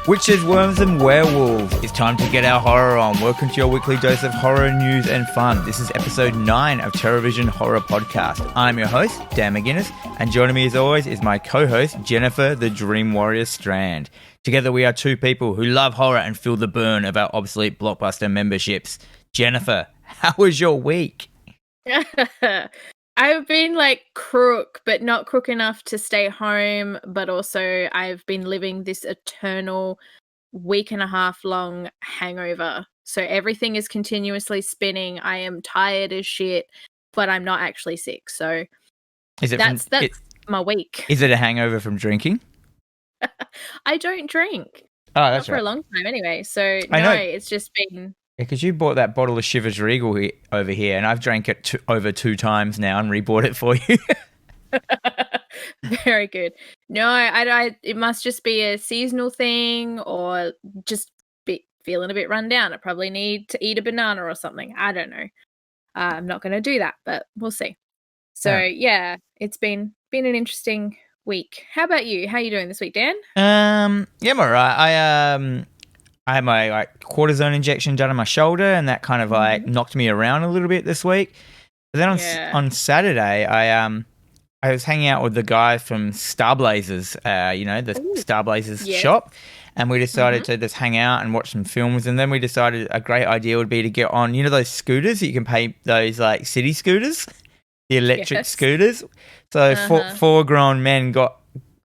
Witches, worms and werewolves. It's time to get our horror on. Welcome to your weekly dose of horror news and fun. This is episode 9 of TerrorVision Horror Podcast. I'm your host, Dan McGuinness, and joining me as always is my co-host, Jennifer the Dream Warrior Strand. Together we are two people who love horror and feel the burn of our obsolete Blockbuster memberships. Jennifer, how was your week? I've been like crook, but not crook enough to stay home. But also I've been living this eternal week and a half long hangover. So everything is continuously spinning. I am tired as shit, but I'm not actually sick. So that's my week. Is it a hangover from drinking? I don't drink. Oh, that's not right. For a long time anyway. So I know. It's just been... Because you bought that bottle of Chivas Regal over here, and I've drank it over 2 times now and rebought it for you. Very good. No, I it must just be a seasonal thing, or just feeling a bit run down. I probably need to eat a banana or something. I don't know. I'm not going to do that, but we'll see. So yeah, it's been an interesting week. How about you? How are you doing this week, Dan? Yeah, I'm alright. I had my cortisone injection done on my shoulder, and that kind of knocked me around a little bit this week. But then on Saturday, I was hanging out with the guy from Starblazers, the Starblazers shop, and we decided to just hang out and watch some films. And then we decided a great idea would be to get on, those scooters that you can pay, those like city scooters, the electric scooters. So 4 grown men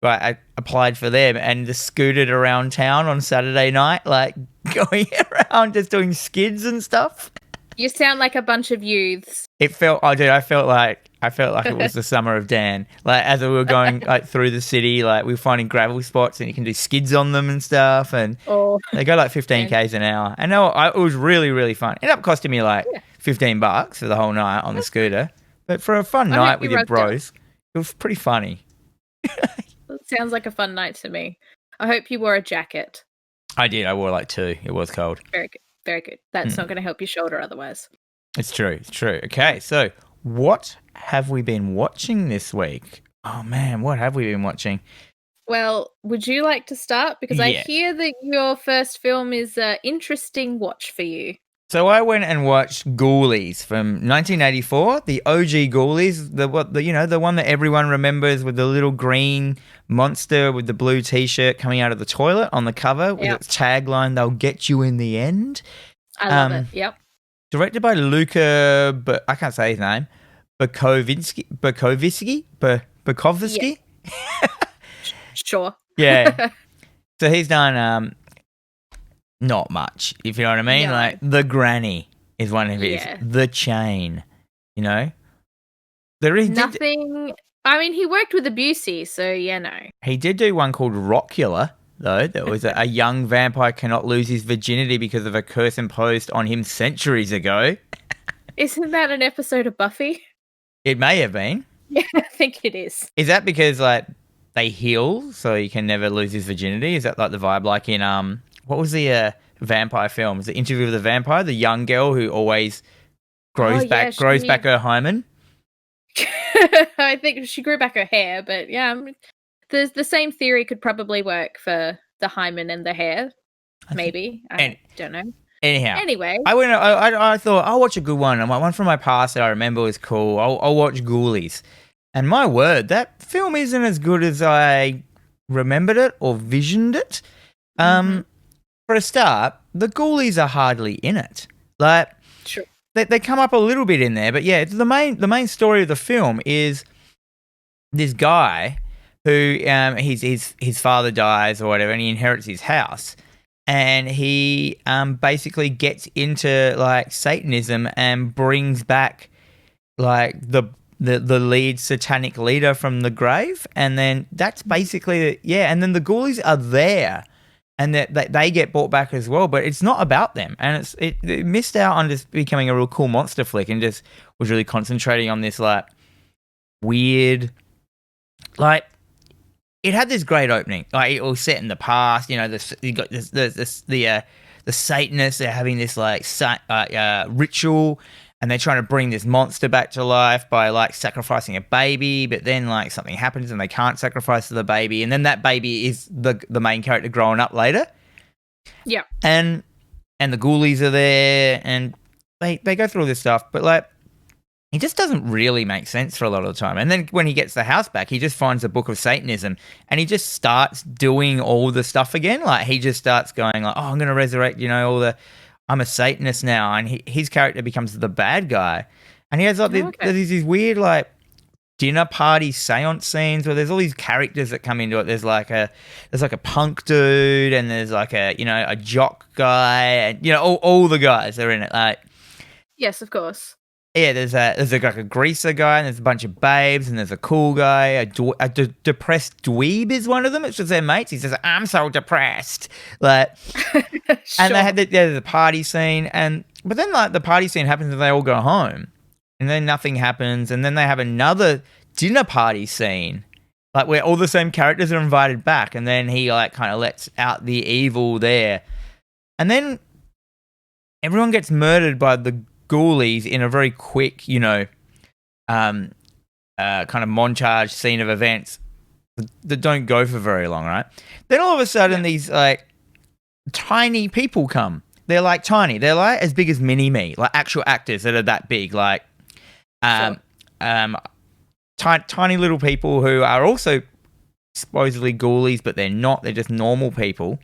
I applied for them and just scooted around town on Saturday night, like going around just doing skids and stuff. You sound like a bunch of youths. I felt like it was the summer of Dan. Like as we were going like through the city, like we were finding gravel spots and you can do skids on them and stuff. And they go like 15 k's an hour. And it was really, really fun. It ended up costing me like $15 for the whole night on the scooter. But for a fun night with your bros, it was pretty funny. Sounds like a fun night to me. I hope you wore a jacket. I did. I wore like 2. It was cold. Very good. Very good. That's not going to help your shoulder otherwise. It's true. Okay, so what have we been watching this week? Oh, man, what have we been watching? Well, would you like to start? Because I hear that your first film is an interesting watch for you. So I went and watched Ghoulies from 1984, the OG Ghoulies, the one that everyone remembers with the little green monster with the blue T-shirt coming out of the toilet on the cover with its tagline, "They'll get you in the end." I love it. Yep. Directed by Luca, but I can't say his name, Bukovsky. Yeah. Sure. Yeah. So he's done. Not much, if you know what I mean. No. Like The Granny is one of his. The Chain, There is nothing. I mean, he worked with Busey, so no. He did do one called Rockula, though. That was a young vampire cannot lose his virginity because of a curse imposed on him centuries ago. Isn't that an episode of Buffy? It may have been. Yeah, I think it is. Is that because like they heal so he can never lose his virginity? Is that like the vibe, like in what was the vampire film? Was it Interview with the Vampire? The young girl who always grows back her hymen. I think she grew back her hair, but the same theory could probably work for the hymen and the hair. Maybe I don't know. Anyhow, anyway, I thought I'll watch a good one. And one from my past that I remember was cool. I'll watch Ghoulies, and my word, that film isn't as good as I remembered it or visioned it. For a start, the Ghoulies are hardly in it. Like, sure. They come up a little bit in there, but the main story of the film is this guy who his father dies or whatever, and he inherits his house, and he basically gets into like Satanism and brings back like the lead satanic leader from the grave, and then that's basically and then the Ghoulies are there. And that they get brought back as well, but it's not about them, and it missed out on just becoming a real cool monster flick, and just was really concentrating on this like weird, like it had this great opening, like it was set in the past, you got the Satanists, they're having this like ritual, and they're trying to bring this monster back to life by like sacrificing a baby, but then like something happens and they can't sacrifice the baby, and then that baby is the main character growing up later. Yeah. And the ghoulies are there, and they go through all this stuff, but like it just doesn't really make sense for a lot of the time. And then when he gets the house back, he just finds a book of Satanism and he just starts doing all the stuff again. Like he just starts going like, oh, I'm going to resurrect, I'm a Satanist now. And his character becomes the bad guy. And he has like there's these weird like dinner party seance scenes where there's all these characters that come into it. There's like a punk dude, and there's like a jock guy, and all the guys are in it. Like, yes, of course. yeah, there's like a greaser guy, and there's a bunch of babes, and there's a cool guy, a depressed dweeb is one of them. It's just their mates. He says, "I'm so depressed," like, Sure. and they had the party scene, but then like the party scene happens and they all go home, and then nothing happens, and then they have another dinner party scene, like where all the same characters are invited back, and then he like kind of lets out the evil there, and then everyone gets murdered by the ghoulies in a very quick, kind of montage scene of events that don't go for very long, right? Then all of a sudden, these like tiny people come. They're like tiny. They're like as big as Mini-Me, like actual actors that are that big, like tiny little people who are also supposedly ghoulies, but they're not. They're just normal people.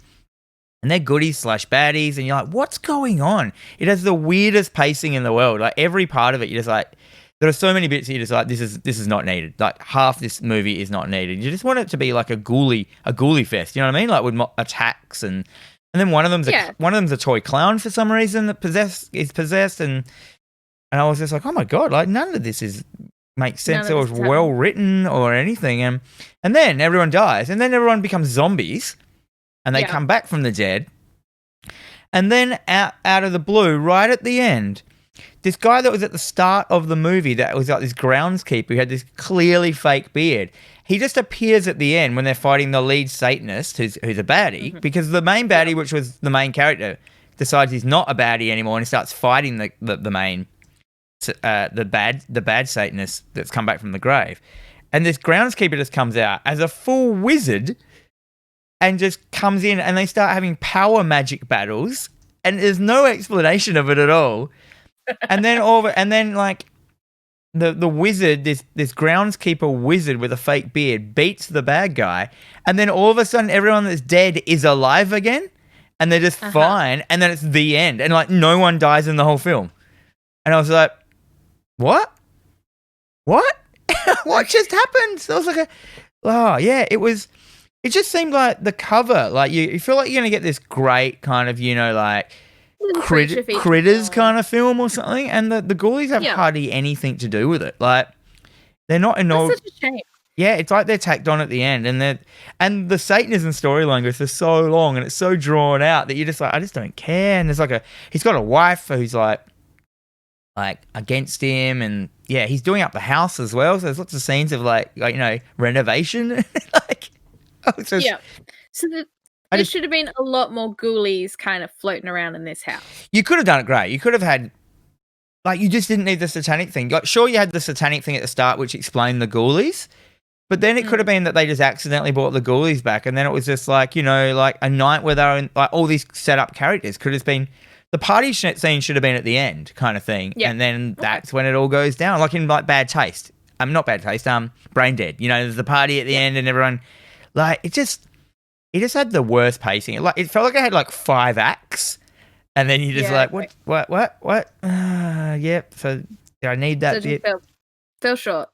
And they're goodies / baddies, and you're like, what's going on? It has the weirdest pacing in the world. Like every part of it, you're just like, there are so many bits you're just like, this is not needed. Like half this movie is not needed. You just want it to be like a ghoulie fest. You know what I mean? Like with attacks and then one of them's a toy clown for some reason that is possessed, and I was just like, oh my god, like none of this makes sense or is well written or anything. And then everyone dies, and then everyone becomes zombies. And they come back from the dead. And then out of the blue, right at the end, this guy that was at the start of the movie that was like this groundskeeper who had this clearly fake beard, he just appears at the end when they're fighting the lead Satanist, who's a baddie, because the main baddie, which was the main character, decides he's not a baddie anymore and he starts fighting the main, the bad Satanist that's come back from the grave. And this groundskeeper just comes out as a full wizard and just comes in, and they start having power magic battles, and there's no explanation of it at all. And then like the wizard, this groundskeeper wizard with a fake beard, beats the bad guy, and then all of a sudden everyone that's dead is alive again, and they're just fine, and then it's the end, and like no one dies in the whole film. And I was like, what? What just happened? So I was like, oh yeah, it just seemed like the cover, like you feel like you're going to get this great kind of, like critters kind of film or something. And the ghoulies have hardly anything to do with it. Like they're not in all. That's such a shame. Yeah, it's like they're tacked on at the end, and the Satanism storyline goes for so long and it's so drawn out that you're just like, I just don't care. And there's he's got a wife who's like against him, and yeah, he's doing up the house as well. So there's lots of scenes of like renovation, like. So there should have been a lot more ghoulies kind of floating around in this house. You could have done it great. You could have had, like, you just didn't need the satanic thing. Like, sure, you had the satanic thing at the start, which explained the ghoulies, but then it could have been that they just accidentally brought the ghoulies back, and then it was just like, like a night where they were in, like all these set up characters. Could have been the party scene should have been at the end, kind of thing, and then that's when it all goes down, like in like Bad Taste. Not Bad Taste. Brain Dead. There's the party at the end, and everyone. Like, it just had the worst pacing. It felt like I had like 5 acts, and then you just what? Yep. So I need that bit. Fell short.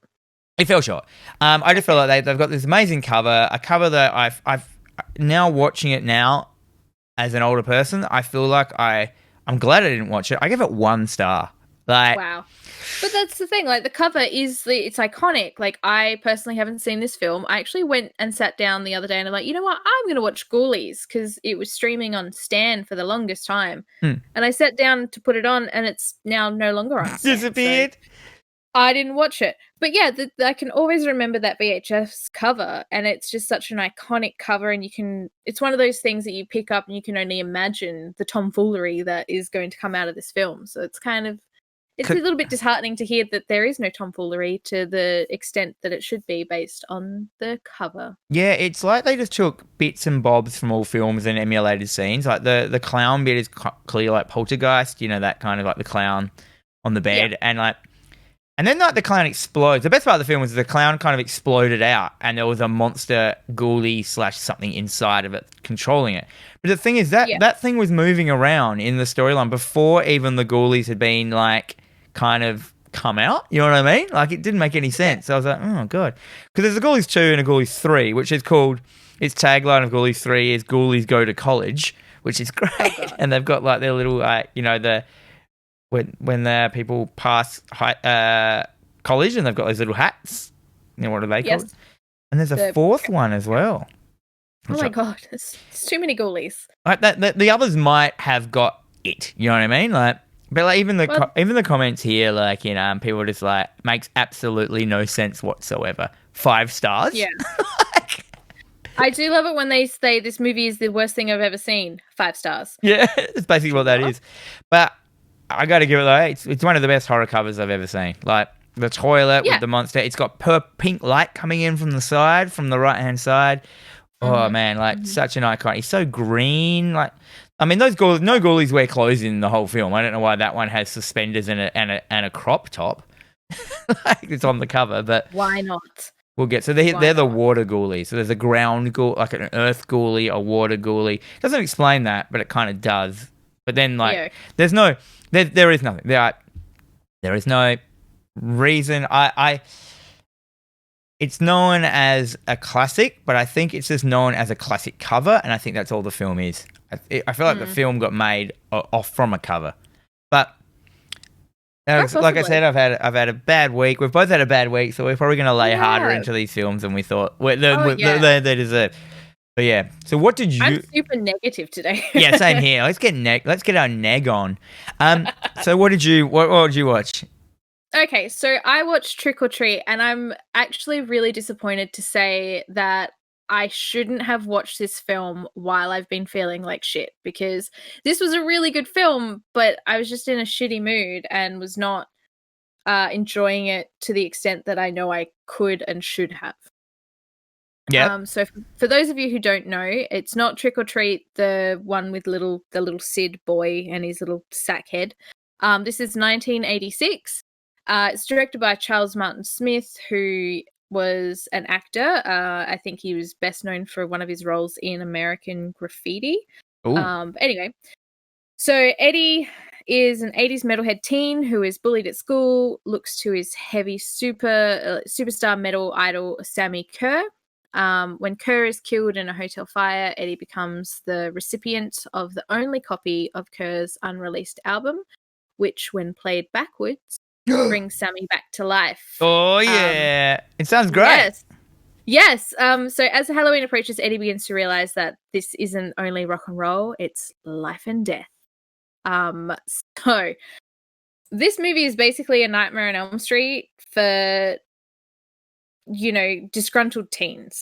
It fell short. I just feel like they've got this amazing cover, a cover that I've now watching it now as an older person. I feel like I'm glad I didn't watch it. I give it 1 star. Like, wow. But that's the thing, like the cover it's iconic. Like I personally haven't seen this film. I actually went and sat down the other day and I'm like, you know what? I'm going to watch Ghoulies because it was streaming on Stan for the longest time. And I sat down to put it on and it's now no longer on Stan. Disappeared. So I didn't watch it. But yeah, I can always remember that VHS cover, and it's just such an iconic cover, and it's one of those things that you pick up and you can only imagine the tomfoolery that is going to come out of this film. So it's kind of It's a little bit disheartening to hear that there is no tomfoolery to the extent that it should be based on the cover. Yeah, it's like they just took bits and bobs from all films and emulated scenes. Like the clown bit is clearly like Poltergeist, that kind of like the clown on the bed, and then like the clown explodes. The best part of the film was the clown kind of exploded out, and there was a monster ghoulie / something inside of it controlling it. But the thing is that thing was moving around in the storyline before even the ghoulies had been like kind of come out. You know what I mean? Like it didn't make any sense. So I was like, oh god, because there's a Ghoulies 2 and a Ghoulies 3, which is called. Its tagline of Ghoulies 3 is "Ghoulies go to college," which is great, and they've got like their little the. When the people pass college and they've got those little hats, what are they called? And there's a fourth one as well. Oh my god, there's too many ghoulies. Like the others might have got it. You know what I mean? Like, but like even the comments here, like people are just like makes absolutely no sense whatsoever. 5 stars. Yeah. I do love it when they say this movie is the worst thing I've ever seen. 5 stars. Yeah, it's basically what that is. But I got to give it though. It's one of the best horror covers I've ever seen. Like the toilet with the monster. It's got pink light coming in from the side, from the right hand side. Oh man, like such an icon. He's so green. Like, I mean, no ghoulies wear clothes in the whole film. I don't know why that one has suspenders and a crop top. Like it's on the cover, but why not? We'll get they're the water ghoulies. So there's a ground ghoul, like an earth ghoulie, a water ghoulie. Doesn't explain that, but it kind of does. But then like there is nothing. There is no reason. It's known as a classic, but I think it's just known as a classic cover, and I think that's all the film is. I feel like the film got made off from a cover, but like I said, I've had a bad week. We've both had a bad week, so we're probably going to lay harder into these films than we thought they deserve. But yeah, so what did you? I'm super negative today. Yeah, same here. Let's get our neg on. So what did you watch? Okay, so I watched Trick or Treat, and I'm actually really disappointed to say that I shouldn't have watched this film while I've been feeling like shit, because this was a really good film, but I was just in a shitty mood and was not enjoying it to the extent that I know I could and should have. Yeah. So for those of you who don't know, it's not Trick or Treat, the one with the little Sid boy and his little sack head. This is 1986. It's directed by Charles Martin Smith, who was an actor. I think he was best known for one of his roles in American Graffiti. Anyway, so Eddie is an 80s metalhead teen who is bullied at school, looks to his heavy superstar metal idol Sammy Kerr. When Kerr is killed in a hotel fire, Eddie becomes the recipient of the only copy of Kerr's unreleased album, which, when played backwards, brings Sammy back to life. Oh, yeah. It sounds great. Yes. So as Halloween approaches, Eddie begins to realize that this isn't only rock and roll, it's life and death. So this movie is basically a Nightmare on Elm Street for, disgruntled teens.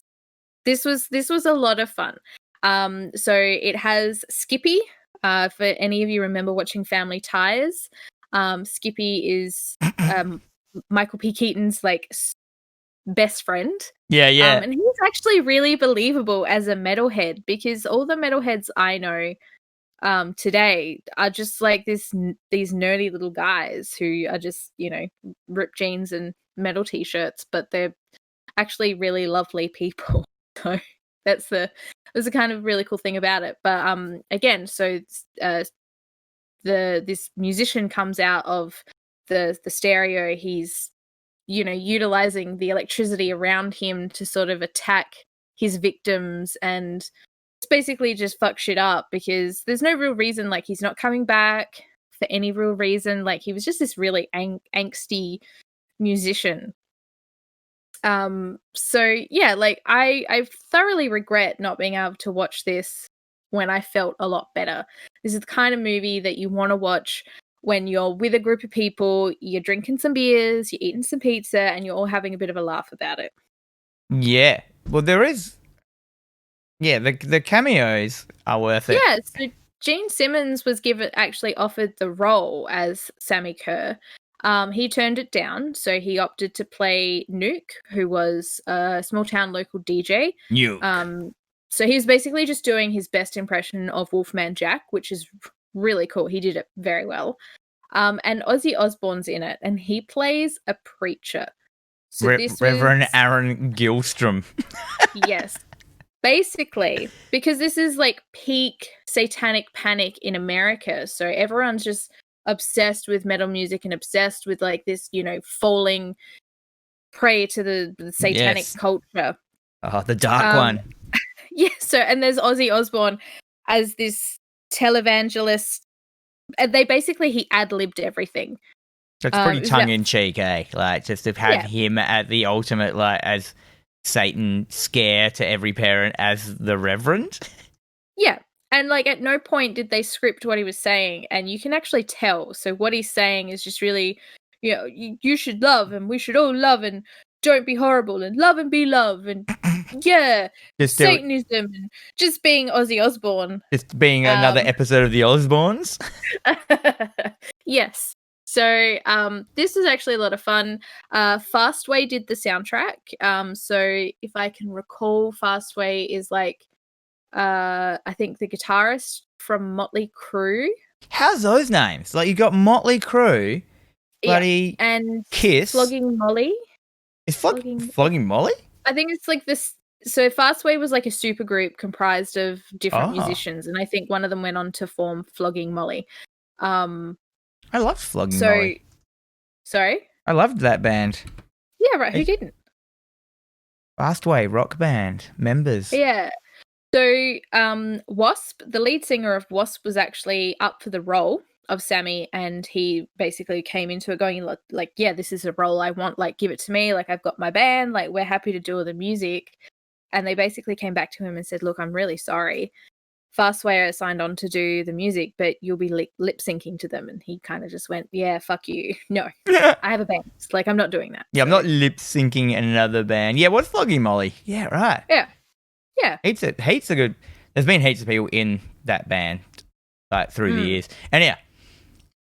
This was a lot of fun. So it has Skippy. For any of you remember watching Family Ties, Skippy is Michael P. Keaton's best friend. Yeah. And he's actually really believable as a metalhead, because all the metalheads I know today are just like these nerdy little guys who are just, ripped jeans and metal t-shirts, but they're actually really lovely people. So that's the kind of really cool thing about it. But again, so this musician comes out of the stereo. He's utilizing the electricity around him to sort of attack his victims, and it's basically just fuck shit up, because there's no real reason. Like, he's not coming back for any real reason. Like, he was just this really angsty musician. So yeah, I thoroughly regret not being able to watch this when I felt a lot better. This is the kind of movie that you want to watch when you're with a group of people, you're drinking some beers, you're eating some pizza, and you're all having a bit of a laugh about it. Yeah. Well, there is. Yeah, the cameos are worth it. Yeah, so Gene Simmons was actually offered the role as Sammy Kerr, He turned it down, so he opted to play Nuke, who was a small town local DJ. Nuke. So he was basically just doing his best impression of Wolfman Jack, which is really cool. He did it very well. And Ozzy Osbourne's in it, and he plays a preacher. So Reverend Aaron Gilstrom. Yes. Basically, because this is like peak satanic panic in America. So everyone's just obsessed with metal music and obsessed with like this, falling prey to the satanic culture. Oh, the dark one. Yeah, so and there's Ozzy Osbourne as this televangelist. And he ad-libbed everything. That's pretty tongue-in-cheek, eh? Like, just to have him at the ultimate, like, as Satan scare to every parent as the Reverend. Yeah, and, like, at no point did they script what he was saying, and you can actually tell. So what he's saying is just really, you should love, and we should all love, and don't be horrible, and love and be love, and just Satanism, and just being Ozzy Osbourne. Just being another episode of the Osbournes. Yes. So this is actually a lot of fun. Fastway did the soundtrack. So if I can recall, Fastway is like, I think the guitarist from Motley Crue. How's those names? Like, you got Motley Crue, bloody and Kiss. Flogging Molly. Is Flogging Molly? I think it's like this. So Fastway was like a super group comprised of different musicians, and I think one of them went on to form Flogging Molly. I loved Flogging Molly. Sorry? I loved that band. Yeah, right. Who didn't? Fastway rock band members. Yeah. So Wasp, the lead singer of Wasp, was actually up for the role of Sammy, and he basically came into it going like, yeah, this is a role I want, like, give it to me, like, I've got my band, like, we're happy to do all the music. And they basically came back to him and said, look, I'm really sorry, Fastway signed on to do the music, but you'll be lip syncing to them. And he kind of just went, yeah, fuck you, no, I have a band, like, I'm not doing that. Yeah, I'm not lip syncing another band. Yeah, what's Flogging Molly? Yeah, right. Yeah heaps of good, there's been heaps of people in that band, like, through the years. And yeah,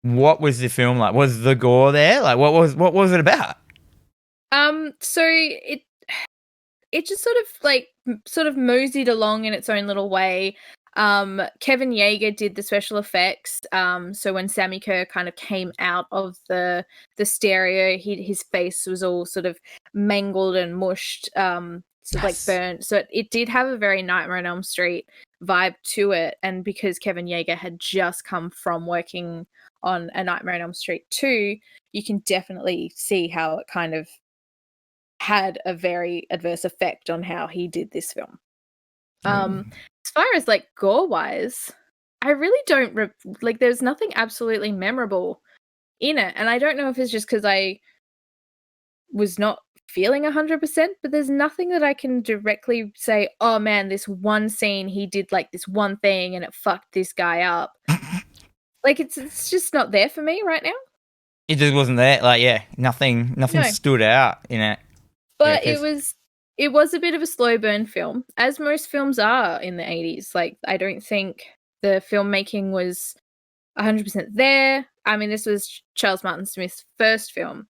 what was the film like? Was the gore there? Like, what was it about? So it just sort of moseyed along in its own little way. Kevin Yeager did the special effects. So when Sammy Kerr kind of came out of the stereo, his face was all sort of mangled and mushed, like burnt. So it did have a very Nightmare on Elm Street vibe to it. And because Kevin Yeager had just come from working on A Nightmare on Elm Street 2, you can definitely see how it kind of had a very adverse effect on how he did this film. As far as like gore wise, I really don't there's nothing absolutely memorable in it, and I don't know if it's just because I was not feeling 100%, but there's nothing that I can directly say, oh man, this one scene he did like this one thing and it fucked this guy up. Like, it's just not there for me right now. It just wasn't there. Like, yeah, nothing stood out in it. But it was a bit of a slow burn film, as most films are in the 80s. Like, I don't think the filmmaking was 100% there. I mean, this was Charles Martin Smith's first film.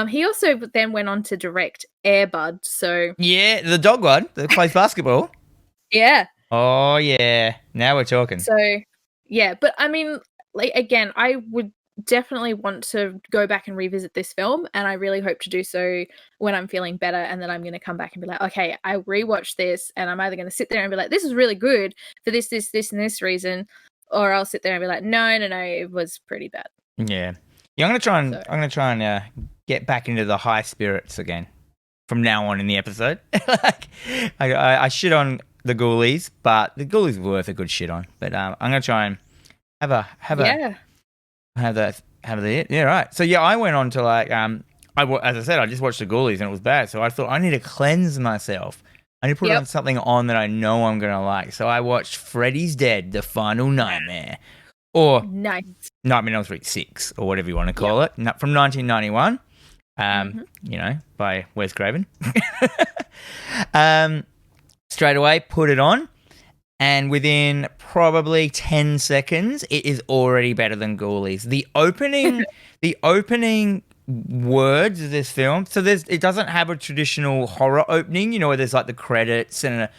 He also then went on to direct Air Bud. So yeah, the dog one that plays basketball. Yeah. Oh yeah, now we're talking. So yeah, but I mean, like, again, I would definitely want to go back and revisit this film, and I really hope to do so when I'm feeling better, and then I'm going to come back and be like, okay, I rewatched this, and I'm either going to sit there and be like, this is really good for this, and this reason, or I'll sit there and be like, no, it was pretty bad. Yeah, I'm going to try and get back into the high spirits again from now on in the episode. Like, I shit on the Ghoulies, but the Ghoulies were worth a good shit on. But I'm going to try and have that. Yeah, right. So yeah, I went on to like as I said, I just watched the Ghoulies and it was bad. So I thought I need to cleanse myself. I need to put on something on that I know I'm gonna like. So I watched Freddy's Dead: The Final Nightmare, or Nice. Nightmare on Elm Street 6, or whatever you want to call it, from 1991. By Wes Craven. Straight away, put it on. And within probably 10 seconds, it is already better than Ghoulies. The opening words of this film. So it doesn't have a traditional horror opening, you know, where there's like the credits and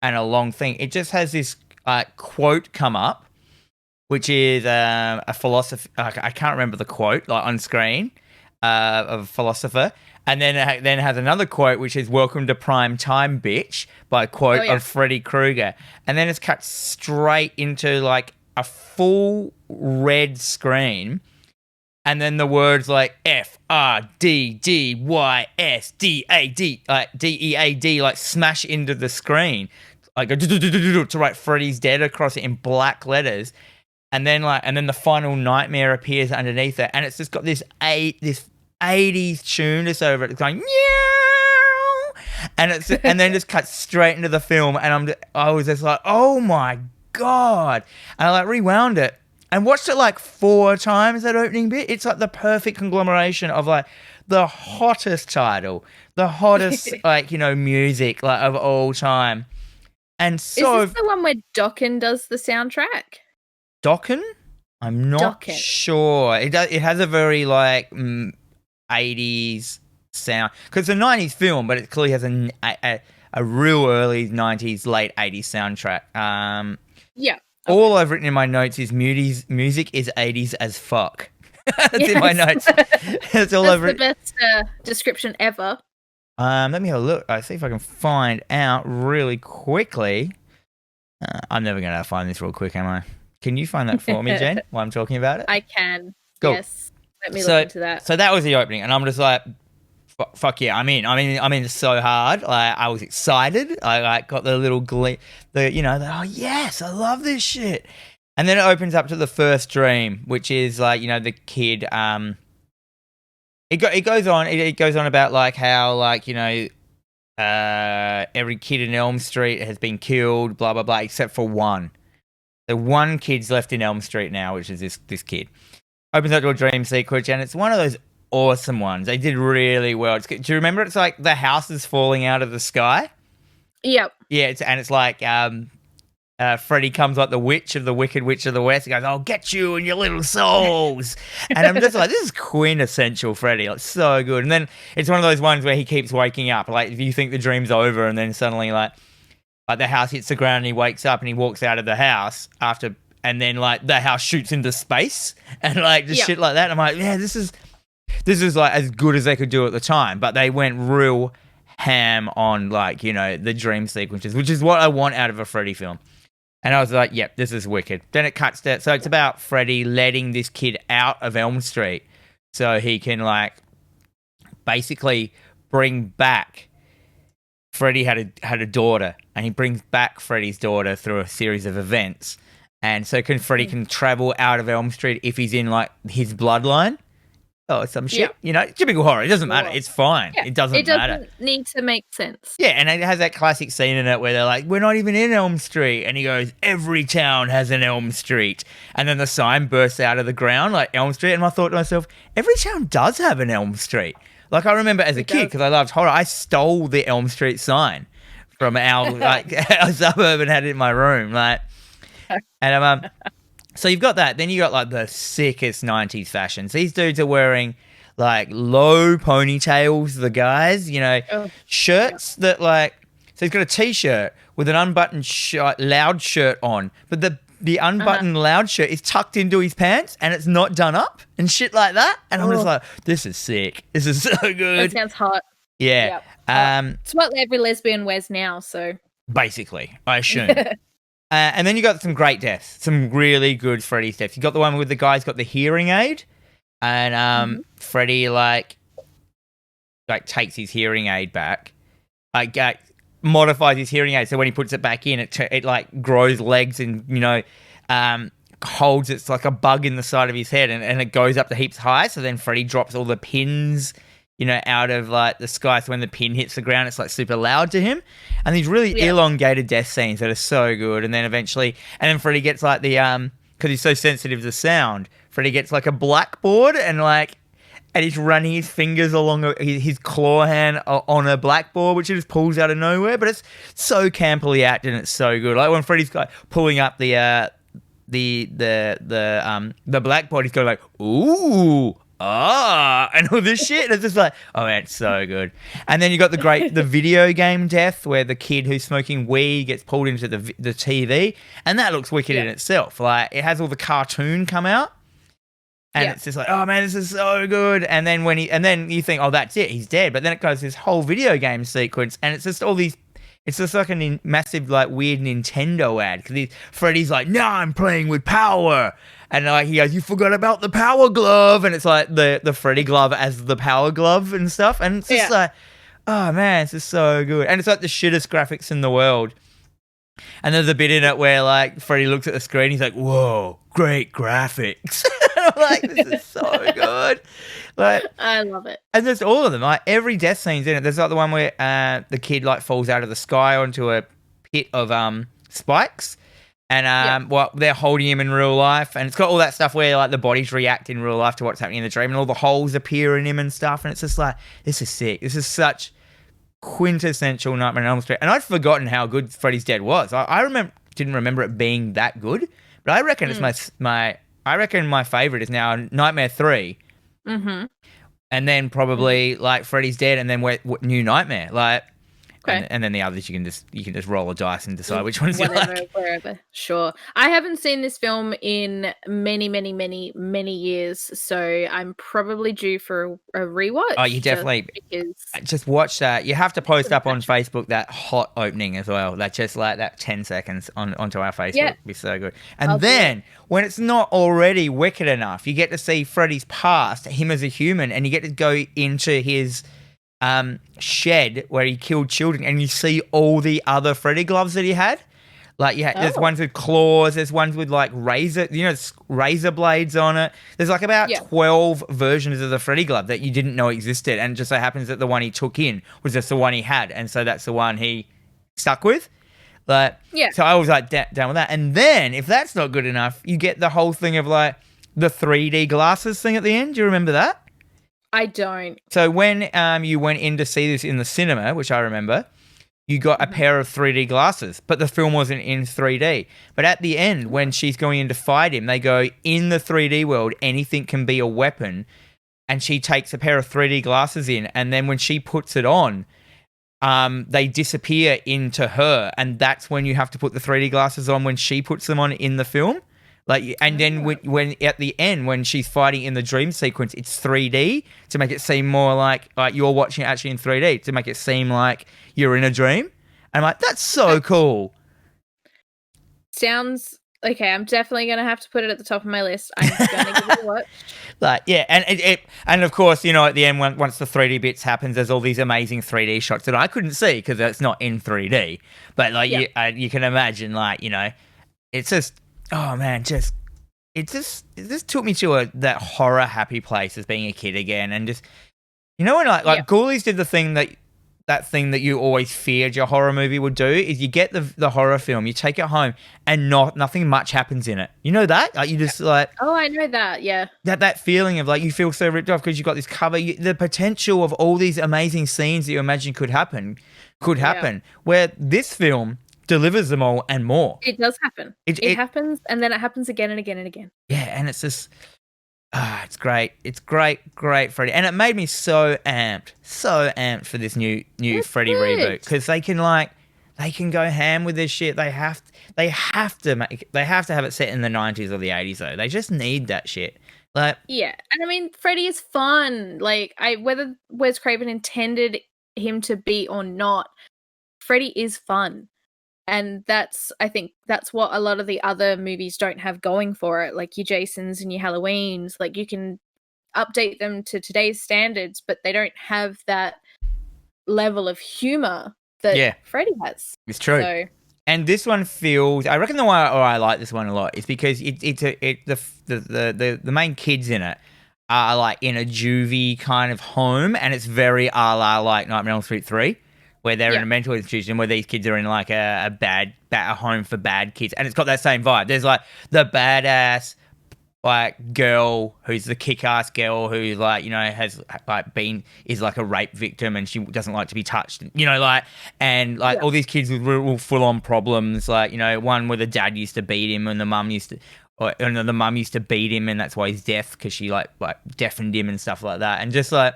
a long thing. It just has this quote come up, which is a philosopher. I can't remember the quote, like on screen, of a philosopher. And then it has another quote, which is "Welcome to Prime Time, bitch," by a quote of Freddy Krueger. And then it's cut straight into like a full red screen. And then the words like FRDDYSDAD, like DEAD, like smash into the screen, like to write Freddy's dead across it in black letters. And then the final nightmare appears underneath it. And it's just got this 80s tune just over it. It's going, meow, and then just cuts straight into the film. And I was just like, oh my God. And I like rewound it and watched it like 4 times, that opening bit. It's like the perfect conglomeration of like the hottest title, the hottest like, you know, music like of all time. And so is this the one where Dokken does the soundtrack? Dokken? I'm not sure. It has a very like 80s sound, because it's a 90s film, but it clearly has a real early 90s, late 80s soundtrack. Yeah. Okay. All I've written in my notes is music is 80s as fuck. That's in my notes. That's all I've written. That's the best description ever. Let me have a look. I see if I can find out really quickly. I'm never going to find this real quick, am I? Can you find that for me, Jen, while I'm talking about it? I can. Cool. Yes. Let me look into that. So that was the opening, and I'm just like, fuck yeah, I'm in so hard. Like, I was excited. I like got the little oh yes, I love this shit. And then it opens up to the first dream, which is like, you know, the kid. It goes on about like how, like, you know, every kid in Elm Street has been killed, blah blah blah, except for one. The one kid's left in Elm Street now, which is this kid. Opens up to a dream sequence, and it's one of those awesome ones. They did really well. Do you remember? It's like the house is falling out of the sky. Yep. Yeah, it's like Freddy comes like the witch of the Wicked Witch of the West. He goes, "I'll get you and your little souls." And I'm just like, this is quintessential Freddy. Like, so good. And then it's one of those ones where he keeps waking up. Like, if you think the dream's over, and then suddenly like the house hits the ground and he wakes up and he walks out of the house after. And then, like, the house shoots into space and, like, just shit like that. And I'm like, yeah, this is like, as good as they could do at the time. But they went real ham on, like, you know, the dream sequences, which is what I want out of a Freddy film. And I was like, yep, this is wicked. Then it cuts to... So it's about Freddy letting this kid out of Elm Street so he can, like, basically bring back... Freddy had a daughter, and he brings back Freddy's daughter through a series of events. And so Freddy can travel out of Elm Street if he's in, like, his bloodline. Oh, some shit. Yep. You know, typical horror. It doesn't matter. It's fine. Yeah. It doesn't matter. It doesn't need to make sense. Yeah, and it has that classic scene in it where they're like, we're not even in Elm Street. And he goes, every town has an Elm Street. And then the sign bursts out of the ground, like Elm Street. And I thought to myself, every town does have an Elm Street. Like, I remember as a kid, because I loved horror, I stole the Elm Street sign from our, like, our suburb and had it in my room. Like, and so you've got that. Then you got like the sickest 90s fashions. These dudes are wearing like low ponytails, the guys, you know, shirts that like, so he's got a t-shirt with an unbuttoned loud shirt on, but the unbuttoned loud shirt is tucked into his pants and it's not done up and shit like that. And I'm just like, this is sick. This is so good. That sounds hot. Yeah. Yep. It's what every lesbian wears now, so. Basically, I assume. And then you got some great deaths, some really good Freddy deaths. You got the one with the guy's got the hearing aid, and Freddy like takes his hearing aid back, like modifies his hearing aid so when he puts it back in, it like grows legs and, you know, holds it's like a bug in the side of his head, and it goes up to heaps high. So then Freddy drops all the pins, you know, out of like the sky. So when the pin hits the ground, it's like super loud to him. And these really elongated death scenes that are so good. And then eventually, and then Freddy gets like the, because he's so sensitive to sound, Freddy gets like a blackboard and he's running his fingers along his claw hand on a blackboard, which he just pulls out of nowhere. But it's so campily acted and it's so good. Like when Freddy's pulling up the blackboard, he's going like, ooh, and all this shit. And it's just like, oh man, it's so good. And then you got the video game death where the kid who's smoking weed gets pulled into the TV, and that looks wicked in itself. Like it has all the cartoon come out. And it's just like, oh man, this is so good. And then then you think, oh, that's it, he's dead. But then it goes this whole video game sequence, and it's just all these. It's just like a massive, like weird Nintendo ad because Freddy's like, "No, I'm playing with power," and like he goes, "You forgot about the power glove," and it's like the Freddy glove as the power glove and stuff, and it's just like, oh man, it's just so good, and it's like the shittest graphics in the world. And there's a bit in it where like Freddy looks at the screen, he's like, "Whoa, great graphics!" I'm like, this is so good. Like, I love it. And there's all of them. Like every death scene's in it. There's like the one where the kid like falls out of the sky onto a pit of spikes, and they're holding him in real life, and it's got all that stuff where like the bodies react in real life to what's happening in the dream, and all the holes appear in him and stuff, and it's just like, this is sick. This is such quintessential Nightmare on Elm Street, and I'd forgotten how good Freddy's Dead was. I didn't remember it being that good, but I reckon it's I reckon my favorite is now Nightmare 3. Mm-hmm. And then probably like Freddy's Dead, and then New Nightmare, like, okay. And then the others you can just roll a dice and decide which ones you like. Wherever, sure. I haven't seen this film in many, many, many, many years, so I'm probably due for a rewatch. Oh, you definitely just watch that. You have to post up on Facebook that hot opening as well. That just like that 10 seconds onto our Facebook. Yeah. It'd be so good. And then when it's not already wicked enough, you get to see Freddy's past, him as a human, and you get to go into his shed where he killed children, and you see all the other Freddy gloves that he had. Like there's ones with claws, there's ones with like razor blades on it. There's like about 12 versions of the Freddy glove that you didn't know existed, and it just so happens that the one he took in was just the one he had, and so that's the one he stuck with. Like, so I was like down with that. And then if that's not good enough, you get the whole thing of like the 3D glasses thing at the end. Do you remember that? I don't. So when you went in to see this in the cinema, which I remember, you got a pair of 3D glasses, but the film wasn't in 3D. But at the end, when she's going in to fight him, they go, in the 3D world, anything can be a weapon. And she takes a pair of 3D glasses in, and then when she puts it on, they disappear into her, and that's when you have to put the 3D glasses on when she puts them on in the film. Like, and then when at the end, when she's fighting in the dream sequence, it's 3D to make it seem more like you're watching it actually in 3D to make it seem like you're in a dream. And I'm like, that's so cool. Sounds okay. I'm definitely gonna have to put it at the top of my list. I'm gonna give it a watch. Like, yeah, and of course, you know, at the end, once the 3D bits happens, there's all these amazing 3D shots that I couldn't see because it's not in 3D. But like, you can imagine, like, you know, it's just. Oh man, it just took me to that horror happy place as being a kid again, and just, you know, when like Ghoulies did the thing that thing that you always feared your horror movie would do is you get the horror film, you take it home, and nothing much happens in it. You know that? Like you just like, oh, I know that, yeah. That feeling of like you feel so ripped off because you got this cover, the potential of all these amazing scenes that you imagine could happen, where this film delivers them all and more. It does happen. It happens, and then it happens again and again and again. Yeah, and it's just, it's great. It's great Freddy, and it made me so amped for this new Freddy reboot because they can go ham with this shit. They have to have it set in the 90s or the 80s though. They just need that shit. Like, yeah, and I mean, Freddy is fun. Like, whether Wes Craven intended him to be or not, Freddy is fun. And I think that's what a lot of the other movies don't have going for it. Like your Jasons and your Halloweens, like you can update them to today's standards, but they don't have that level of humor that Freddy has. It's true. So, and this one feels, I reckon why I like this one a lot is because the main kids in it are like in a juvie kind of home, and it's very a la like Nightmare on Elm Street 3. Where they're in a mental institution, where these kids are in like a home for bad kids, and it's got that same vibe. There's like the badass like girl who's the kick-ass girl who like, you know, has like is like a rape victim and she doesn't like to be touched, you know, like, and like all these kids with real full-on problems, like, you know, one where the dad used to beat him and the mum used to, and the mum used to beat him, and that's why he's deaf, because she like deafened him and stuff like that, and just like,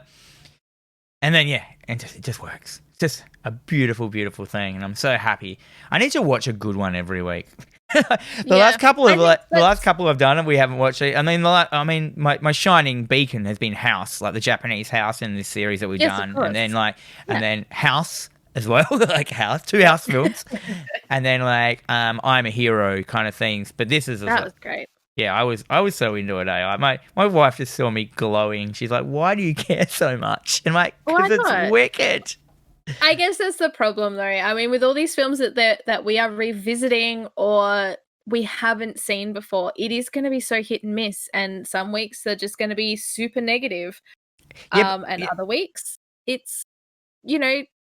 and then it just works. It's just a beautiful, beautiful thing, and I'm so happy. I need to watch a good one every week. The last couple I've done, and we haven't watched it. I mean, my shining beacon has been House, like the Japanese House in this series that we've done, and then and then House as well, like House, 2 House films, and then like I'm a Hero kind of things. But this is that was great. Yeah, I was so into it. My wife just saw me glowing. She's like, "Why do you care so much?" And I'm like, "Because it's wicked." I guess that's the problem, though. I mean, with all these films that we are revisiting or we haven't seen before, it is going to be so hit and miss. And some weeks they're just going to be super negative, other weeks it's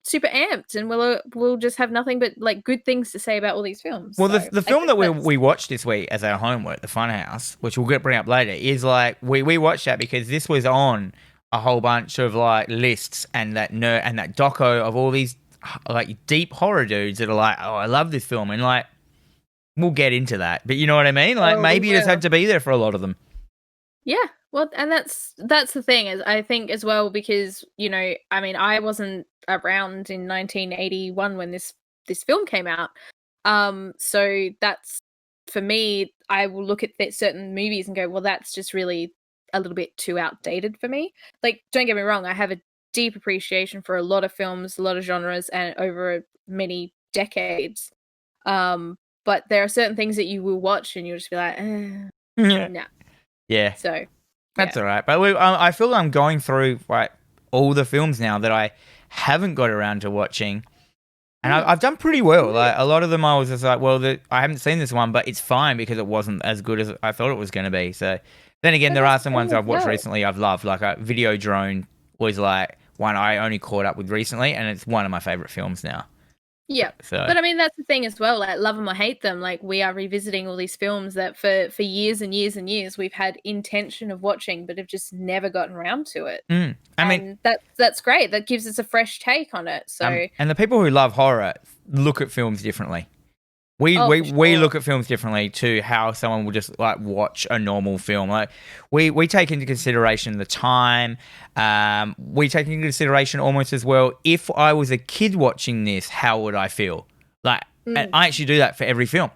super amped, and we'll just have nothing but like good things to say about all these films. Well, the film that we watched this week as our homework, the Funhouse, which we'll bring up later, is like we watched that because this was on a whole bunch of like lists and that doco of all these like deep horror dudes that are like, oh, I love this film, and like we'll get into that, but you know what I mean? Like maybe you just had to be there for a lot of them. Yeah, well, and that's the thing, is I think as well, because I mean, I wasn't around in 1981 when this film came out, so that's, for me, I will look at certain movies and go, well, that's just really a little bit too outdated for me. Like, don't get me wrong, I have a deep appreciation for a lot of films, a lot of genres, and over many decades, but there are certain things that you will watch and you'll just be like, no. Yeah. So that's all right. But I feel I'm going through like all the films now that I haven't got around to watching, and I've done pretty well. Like a lot of them, I was just like, well, I haven't seen this one, but it's fine because it wasn't as good as I thought it was going to be. So then again, there are some ones I've watched recently I've loved. Like a Video Drone was like one I only caught up with recently, and it's one of my favorite films now. Yeah, but I mean, that's the thing as well, like love them or hate them, like we are revisiting all these films that for years and years and years we've had intention of watching but have just never gotten around to it. I mean, that's great. That gives us a fresh take on it. So and the people who love horror look at films differently. We look at films differently to how someone will just like watch a normal film. Like we take into consideration the time. We take into consideration almost as well, if I was a kid watching this, how would I feel? Like, and I actually do that for every film.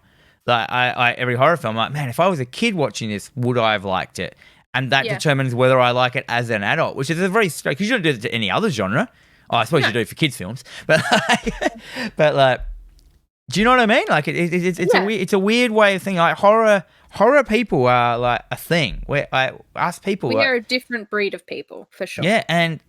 Like every horror film, I'm like, man, if I was a kid watching this, would I have liked it? And that determines whether I like it as an adult, which is a very strange, because you don't do it to any other genre. Oh, I suppose you do it for kids films, but like. Do you know what I mean? Like it's a weird way of thinking. Like horror people are like a thing. Where us people, we are a different breed of people for sure. Yeah, and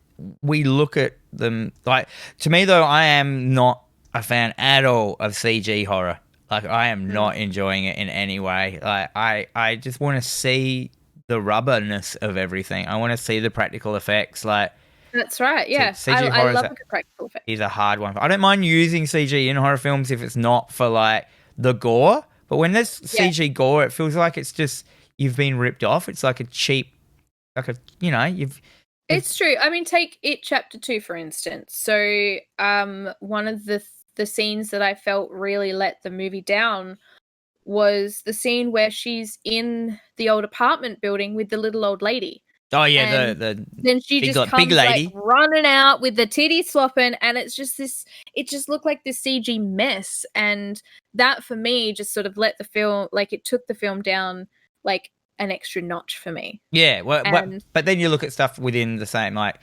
we look at them like. To me though, I am not a fan at all of CG horror. Like I am not enjoying it in any way. Like I just want to see the rubberness of everything. I want to see the practical effects. Like. That's right, yeah. I love a good practical effect. Is a hard one. I don't mind using CG in horror films if it's not for like the gore, but when there's CG gore, it feels like it's just you've been ripped off. It's like a cheap, It's true. I mean, take It Chapter 2 for instance. So, one of the scenes that I felt really let the movie down was the scene where she's in the old apartment building with the little old lady. Oh yeah, then she just comes big lady like running out with the titty slopping, and it's just this. It just looked like this CG mess, and that for me just sort of let the film, like it took the film down like an extra notch for me. Yeah, well, but then you look at stuff within the same, like,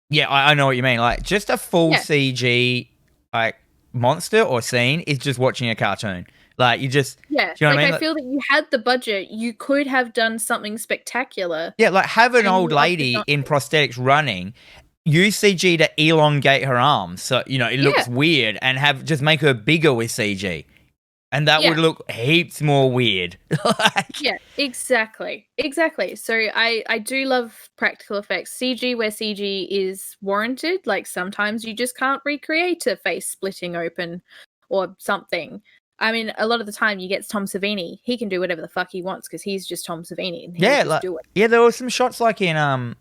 yeah, I know what you mean. Like just a full CG like monster or scene is just watching a cartoon. Like you just, do you know what I mean? I feel that you had the budget, you could have done something spectacular. Yeah, like have an old lady in prosthetics running, use CG to elongate her arms, so it looks weird, and just make her bigger with CG, and that would look heaps more weird. Yeah, exactly. So I do love practical effects, CG where CG is warranted. Like sometimes you just can't recreate a face splitting open or something. I mean, a lot of the time you get Tom Savini. He can do whatever the fuck he wants because he's just Tom Savini. And just do it. Yeah, there were some shots like in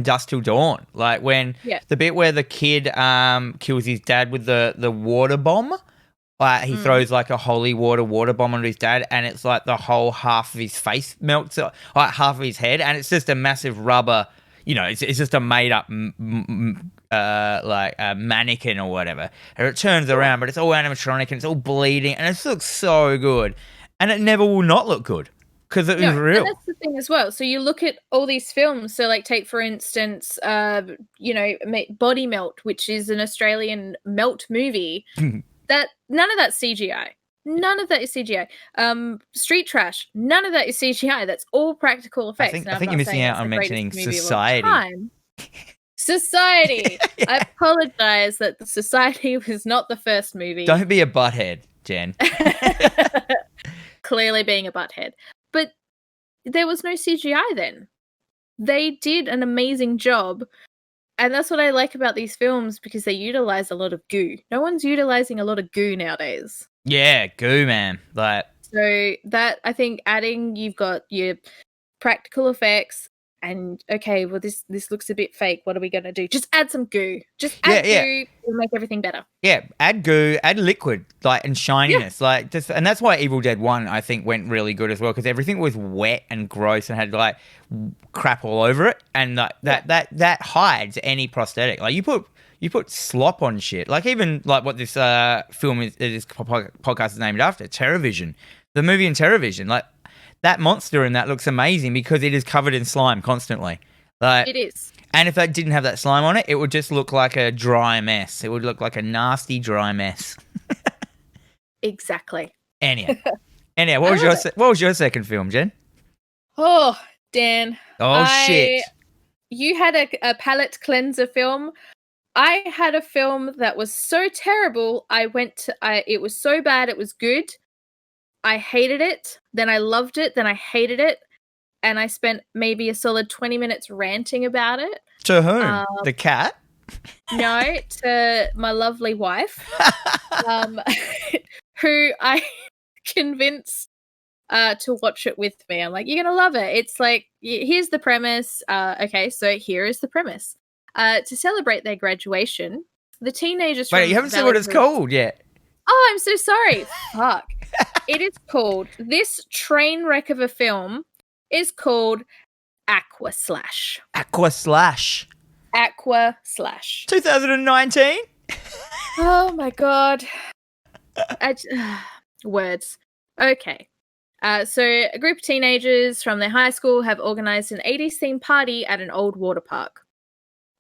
Dusk Till Dawn, like when the bit where the kid kills his dad with the water bomb Like he throws like a holy water bomb onto his dad, and it's like the whole half of his face melts, like half of his head, and it's just a massive rubber. It's just a made up like a mannequin or whatever, and it turns around, but it's all animatronic and it's all bleeding, and it looks so good, and it never will not look good because it was real. And that's the thing as well. So you look at all these films. So like take for instance, Body Melt, which is an Australian melt movie. That none of that's CGI. None of that is CGI. Street Trash. None of that is CGI. That's all practical effects. I think you're missing out on mentioning Society. Society. Yeah. I apologize that the Society was not the first movie. Don't be a butthead, Jen. Clearly being a butthead. But there was no CGI then. They did an amazing job. And that's what I like about these films, because they utilize a lot of goo. No one's utilizing a lot of goo nowadays. Yeah, goo, man. So that, I think, you've got your practical effects, and okay, well this looks a bit fake. What are we gonna do? Just add some goo. Just add goo. It'll make everything better. Yeah, add goo, add liquid, and shininess, and that's why Evil Dead 1 I think went really good as well, because everything was wet and gross and had crap all over it, and that hides any prosthetic. Like you put slop on shit. Like even what this film is, this podcast is named after, TerrorVision, the movie in TerrorVision. Like that monster in that looks amazing because it is covered in slime constantly. It is. And if that didn't have that slime on it, it would just look like a dry mess. It would look like a nasty dry mess. Exactly. Anyhow, what was your second film, Jen? Oh, Dan. Oh shit. You had a palate cleanser film. I had a film that was so terrible. It was so bad it was good. I hated it, then I loved it, then I hated it, and I spent maybe a solid 20 minutes ranting about it. To whom? The cat? No, to my lovely wife, who I convinced to watch it with me. I'm like, you're going to love it. It's like, here's the premise. Okay, so here is the premise. To celebrate their graduation, the teenagers... Wait, you haven't said what it's called yet. Oh, I'm so sorry. Fuck. It is called, this train wreck of a film is called Aquaslash. Aquaslash. 2019? Oh my god. Words. Okay. So a group of teenagers from their high school have organized an 80s themed party at an old water park.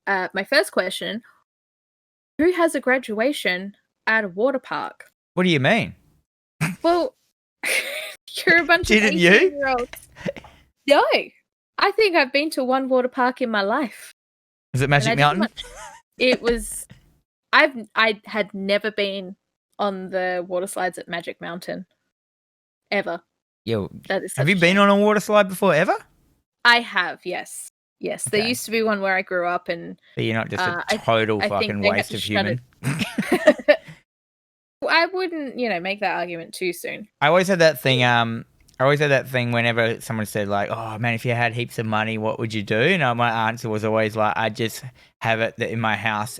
My first question, who has a graduation at a water park? What do you mean? Well, you're a bunch of 18-year-olds. No. I think I've been to one water park in my life. Was it Magic Mountain? It was... I had never been on the water slides at Magic Mountain. Ever. Yo, have you been on a water slide before, ever? I have, yes. Yes, okay. There used to be one where I grew up, and... But you're not just a total fucking waste of human. I wouldn't, make that argument too soon. I always had that thing. Whenever someone said "Oh man, if you had heaps of money, what would you do?" My answer was always I'd just have it that in my house,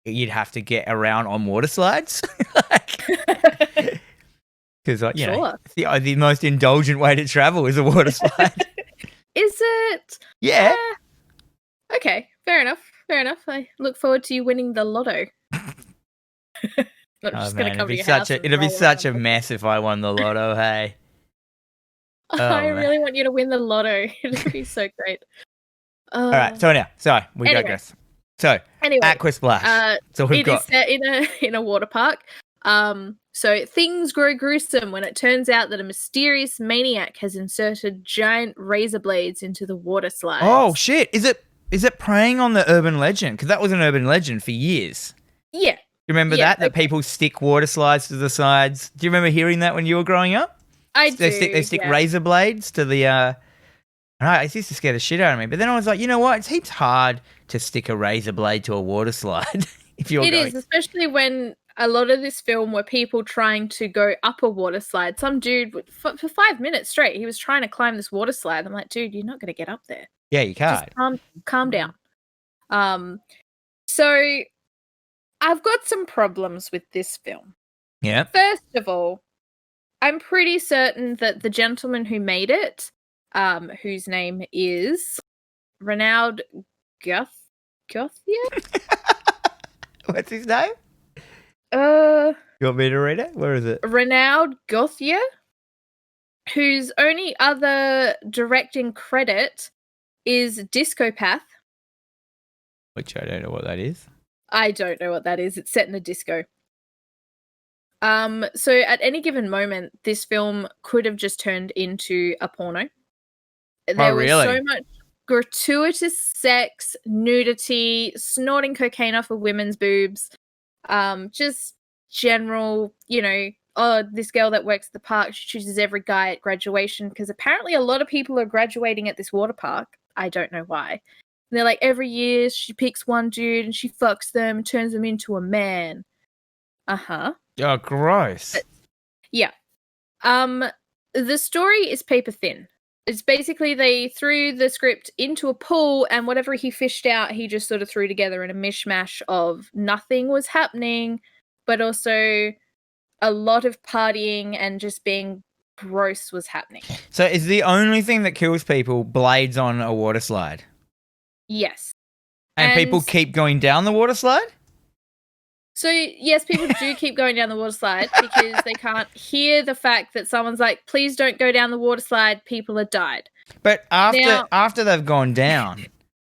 you'd have to get around on water slides, because sure. The most indulgent way to travel is a water slide. Is it? Yeah. Okay, fair enough. I look forward to you winning the lotto. It'd be such a mess if I won the lotto, hey. I really want you to win the lotto. It'd be so great. All right, so now, we digress. So, Aquasplash. It is set in a water park. So things grow gruesome when it turns out that a mysterious maniac has inserted giant razor blades into the water slides. Oh shit! Is it preying on the urban legend? Because that was an urban legend for years. Yeah. You remember that people stick water slides to the sides? Do you remember hearing that when you were growing up? They stick razor blades to the. It used to scare the shit out of me. But then I was like, you know what? It's heaps hard to stick a razor blade to a water slide. It is, especially when a lot of this film were people trying to go up a water slide. Some dude for 5 minutes straight, he was trying to climb this water slide. I'm like, dude, you're not going to get up there. Yeah, you can't. Just calm down. So I've got some problems with this film. Yeah. First of all, I'm pretty certain that the gentleman who made it, whose name is Renowned Gothia? What's his name? Uh, You want me to read it? Where is it? Renowned Gothia, whose only other directing credit is Discopath. Which I don't know what that is. I don't know what that is. It's set in a disco. So at any given moment, this film could have just turned into a porno. There was so much gratuitous sex, nudity, snorting cocaine off of women's boobs, just general, this girl that works at the park, she chooses every guy at graduation because apparently a lot of people are graduating at this water park. I don't know why. And they're like, every year she picks one dude and she fucks them and turns them into a man. Uh-huh. Oh, gross. Yeah. The story is paper thin. It's basically they threw the script into a pool and whatever he fished out, he just sort of threw together in a mishmash of nothing was happening, but also a lot of partying and just being gross was happening. So is the only thing that kills people blades on a water slide? Yes. And people keep going down the water slide? So, yes, people do keep going down the water slide because they can't hear the fact that someone's like, please don't go down the water slide, people have died. But after they've gone down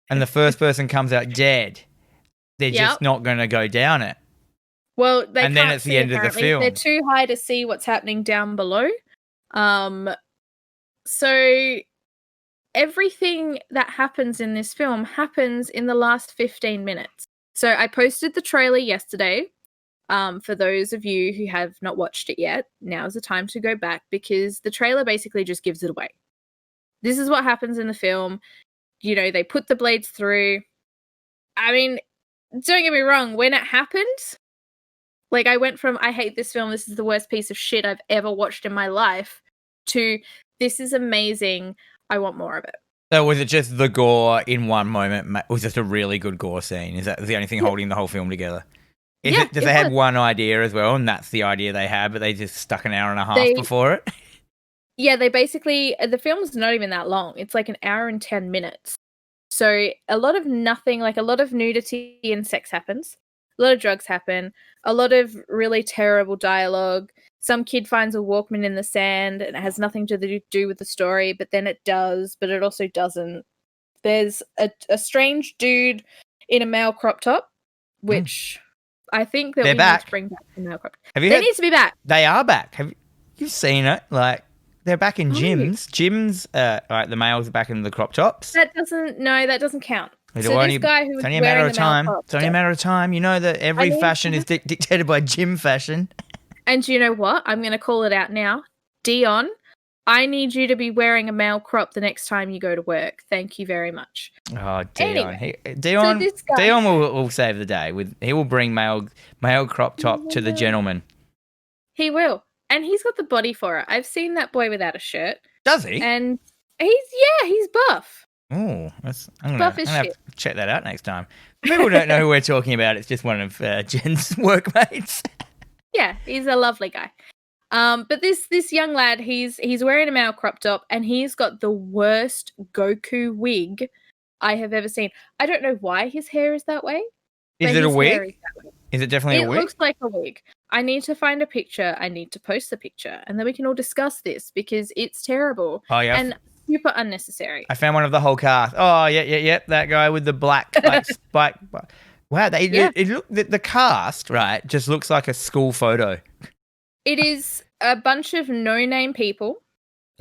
and the first person comes out dead, they're just not going to go down it. Well, then it's the end of the film. They're too high to see what's happening down below. So everything that happens in this film happens in the last 15 minutes. So I posted the trailer yesterday. For those of you who have not watched it yet, now's the time to go back because the trailer basically just gives it away. This is what happens in the film. They put the blades through. I mean, don't get me wrong, when it happened, like I went from I hate this film, this is the worst piece of shit I've ever watched in my life, to this is amazing, I want more of it. So was it just the gore in one moment? Was it a really good gore scene? Is that the only thing holding the whole film together? Does they have one idea as well, and that's the idea they had, but they just stuck an hour and a half before it? Yeah, they basically, the film's not even that long. It's like an hour and 10 minutes. So a lot of nothing, like a lot of nudity and sex happens. A lot of drugs happen. A lot of really terrible dialogue. Some kid finds a Walkman in the sand and it has nothing to do with the story, but then it does, but it also doesn't. There's a strange dude in a male crop top, which I think that we need to bring back the male crop top. They need to be back. They are back. You've seen it? Like, they're back in gyms. Gyms, right, the males are back in the crop tops. That doesn't count. This guy who was wearing It's only a matter of time. You know that every fashion is dictated by gym fashion. And you know what? I'm going to call it out now. Dion, I need you to be wearing a male crop the next time you go to work. Thank you very much. Oh, Dion. Anyway, Dion will save the day. He will bring male crop top to the gentleman. He will. And he's got the body for it. I've seen that boy without a shirt. Does he? And he's buff. Oh, I'm going to have to check that out next time. People don't know who we're talking about. It's just one of Jen's workmates. Yeah, he's a lovely guy. But this young lad, he's wearing a male crop top and he's got the worst Goku wig I have ever seen. I don't know why his hair is that way. Is it a wig? Is it definitely a wig? It looks like a wig. I need to find a picture. I need to post the picture and then we can all discuss this because it's terrible. Oh, yeah. And super unnecessary. I found one of the whole cast. Oh, yeah. That guy with the black spike. Wow, the cast, right, just looks like a school photo. It is a bunch of no-name people.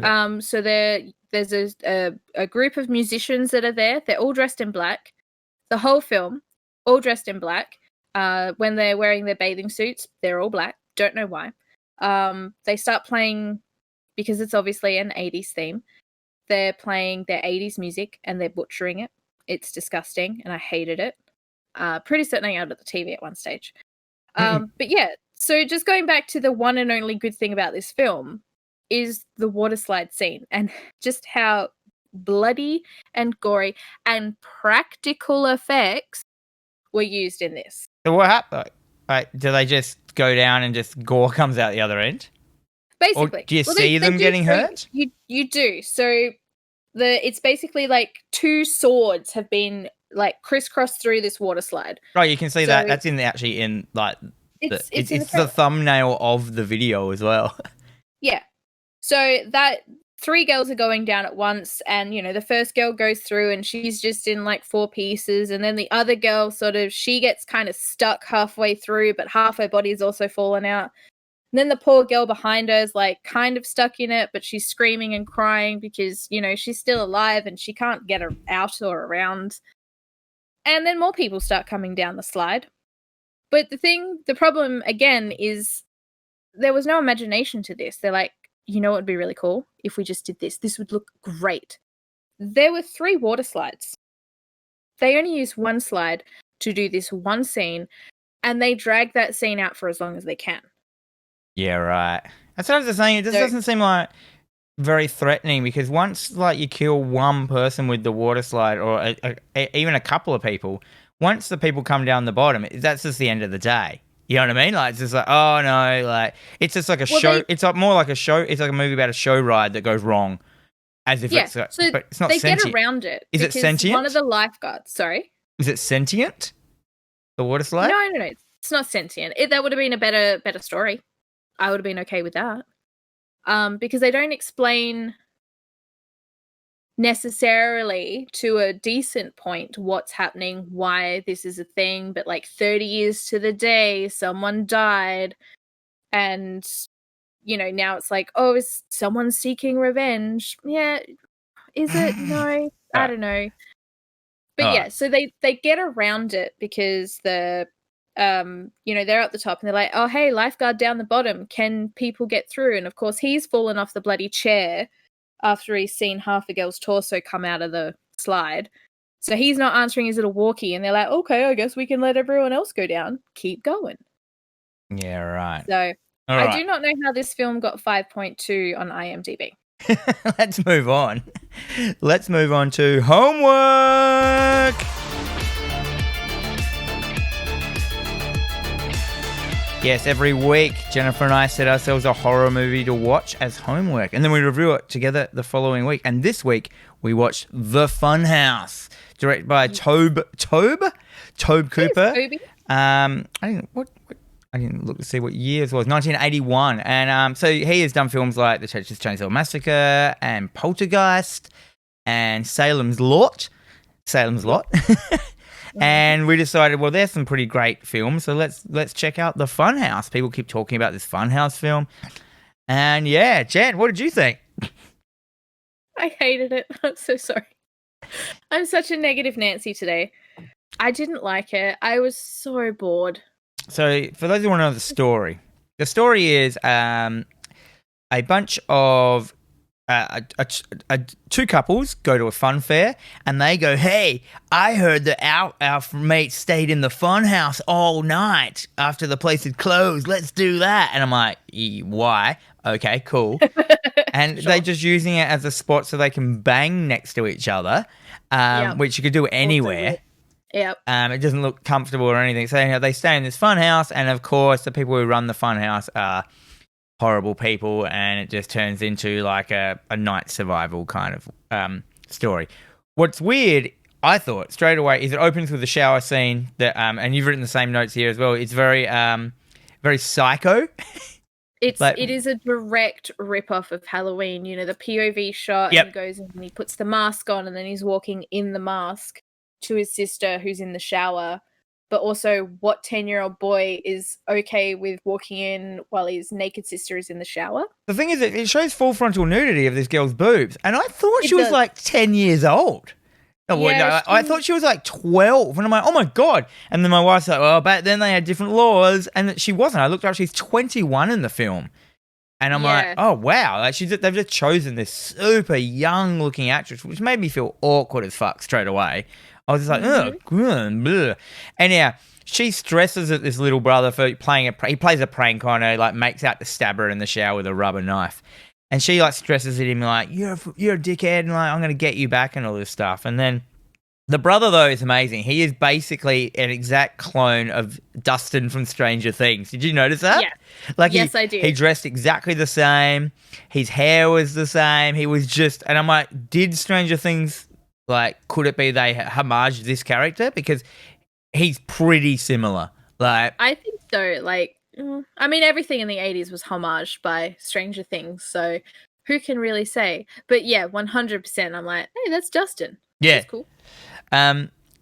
So there's a group of musicians that are there. They're all dressed in black. The whole film, all dressed in black. When they're wearing their bathing suits, they're all black. Don't know why. They start playing, because it's obviously an 80s theme, they're playing their 80s music and they're butchering it. It's disgusting and I hated it. Pretty certainly out of the TV at one stage. But yeah, so just going back to the one and only good thing about this film is the water slide scene and just how bloody and gory and practical effects were used in this. So what happened? do they just go down and just gore comes out the other end? Basically. Or do you see them getting hurt? You do. So it's basically like two swords have been like crisscrossed through this water slide. Right, you can see that. That's in like it's the thumbnail of the video as well. Yeah. So that 3 girls are going down at once, and the first girl goes through and she's just in like 4 pieces, and then the other girl she gets kind of stuck halfway through, but half her body's also fallen out. And then the poor girl behind her is like kind of stuck in it, but she's screaming and crying because she's still alive and she can't get her out or around. And then more people start coming down the slide. But the problem again is there was no imagination to this. They're like, it would be really cool if we just did this. This would look great. There were 3 water slides. They only used 1 slide to do this one scene, and they drag that scene out for as long as they can. Yeah, right. That's what I was saying. It just doesn't seem like very threatening, because once you kill one person with the water slide, or even a couple of people, once the people come down the bottom, that's just the end of the day. You know what I mean? Like, it's just like, oh no, it's just like a show. It's more like a show. It's like a movie about a show ride that goes wrong, as if it's. But it's not they sentient. Get around it. Is it sentient? One of the lifeguards. Sorry. Is it sentient? The water slide? No. It's not sentient. That would have been a better story. I would have been okay with that. Because they don't explain necessarily to a decent point what's happening, why this is a thing, but 30 years to the day someone died, and now it's like, oh, is someone seeking revenge? Yeah, is it? No, I don't know. But so they get around it because they're at the top and they're like, oh, hey, lifeguard down the bottom, can people get through? And of course he's fallen off the bloody chair after he's seen half a girl's torso come out of the slide. So he's not answering his little walkie, and they're like, okay, I guess we can let everyone else go down. Keep going. Yeah, right. So I do not know how this film got 5.2 on IMDb. Let's move on. Let's move on to homework. Yes, every week, Jennifer and I set ourselves a horror movie to watch as homework, and then we review it together the following week. And this week, we watched The Funhouse, directed by Tobe Cooper. I didn't look to see what year it was. 1981, and so he has done films like The Texas Chainsaw Massacre and Poltergeist and Salem's Lot. And we decided, well, there's some pretty great films, so let's check out The Funhouse. People keep talking about this Funhouse film. And yeah, Jen, what did you think? I hated it. I'm so sorry. I'm such a negative Nancy today. I didn't like it. I was so bored. So for those who want to know the story is a bunch of two couples go to a fun fair, and they go, hey, I heard that our mate stayed in the fun house all night after the place had closed. Let's do that. And I'm like, why? Okay, cool. And they're just using it as a spot so they can bang next to each other, which you could do anywhere. Yep. It doesn't look comfortable or anything. So they stay in this fun house, and of course the people who run the fun house are horrible people, and it just turns into like a night survival kind of story. What's weird, I thought straight away, is it opens with a shower scene that and you've written the same notes here as well. It's very very psycho. It is a direct rip-off of Halloween. You know, the POV shot, and he goes and he puts the mask on, and then he's walking in the mask to his sister who's in the shower. But also, what 10-year-old boy is okay with walking in while his naked sister is in the shower? The thing is, it shows full frontal nudity of this girl's boobs, and I thought she was like 10 years old. I thought she was like 12, and I'm like, oh my God. And then my wife's like, well, back then they had different laws, and she wasn't. I looked up, she's 21 in the film. And I'm like, oh wow, like they've just chosen this super young looking actress, which made me feel awkward as fuck straight away. I was just like, oh, and yeah, she stresses at this little brother for he plays a prank on her, like makes out to stab her in the shower with a rubber knife. And she like stresses at him like, you're a dickhead, and like, I'm going to get you back and all this stuff. And then The brother, though, is amazing. He is basically an exact clone of Dustin from Stranger Things. Did you notice that? Yeah. Like Yes, I did. He dressed exactly the same. His hair was the same. He was just... And I'm like, did Stranger Things... Like, could it be they homaged this character? Because he's pretty similar. Like, I think so. Like, I mean, everything in the 80s was homaged by Stranger Things, so who can really say? But yeah, 100%. I'm like, hey, that's Dustin. yeah. That's cool.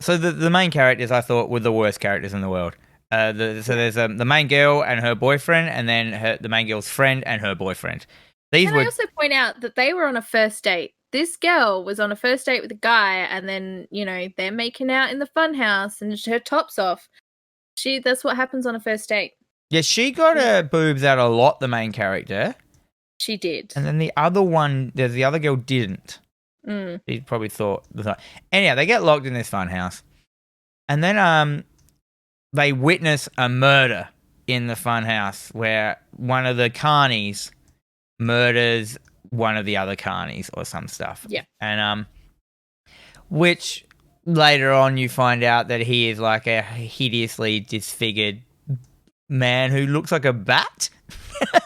So the main characters I thought were the worst characters in the world. So there's the main girl and her boyfriend, and then the main girl's friend and her boyfriend. Can I also point out that they were on a first date? This girl was on a first date with a guy, and then, you know, they're making out in the funhouse and her top's off. That's what happens on a first date. Yeah, she got her boobs out a lot, the main character. She did. And then the other girl didn't. He probably thought. Anyhow, they get locked in this funhouse, and then they witness a murder in the funhouse where one of the carnies murders one of the other carnies or some stuff. Yeah, and which later on you find out that he is like a hideously disfigured man who looks like a bat.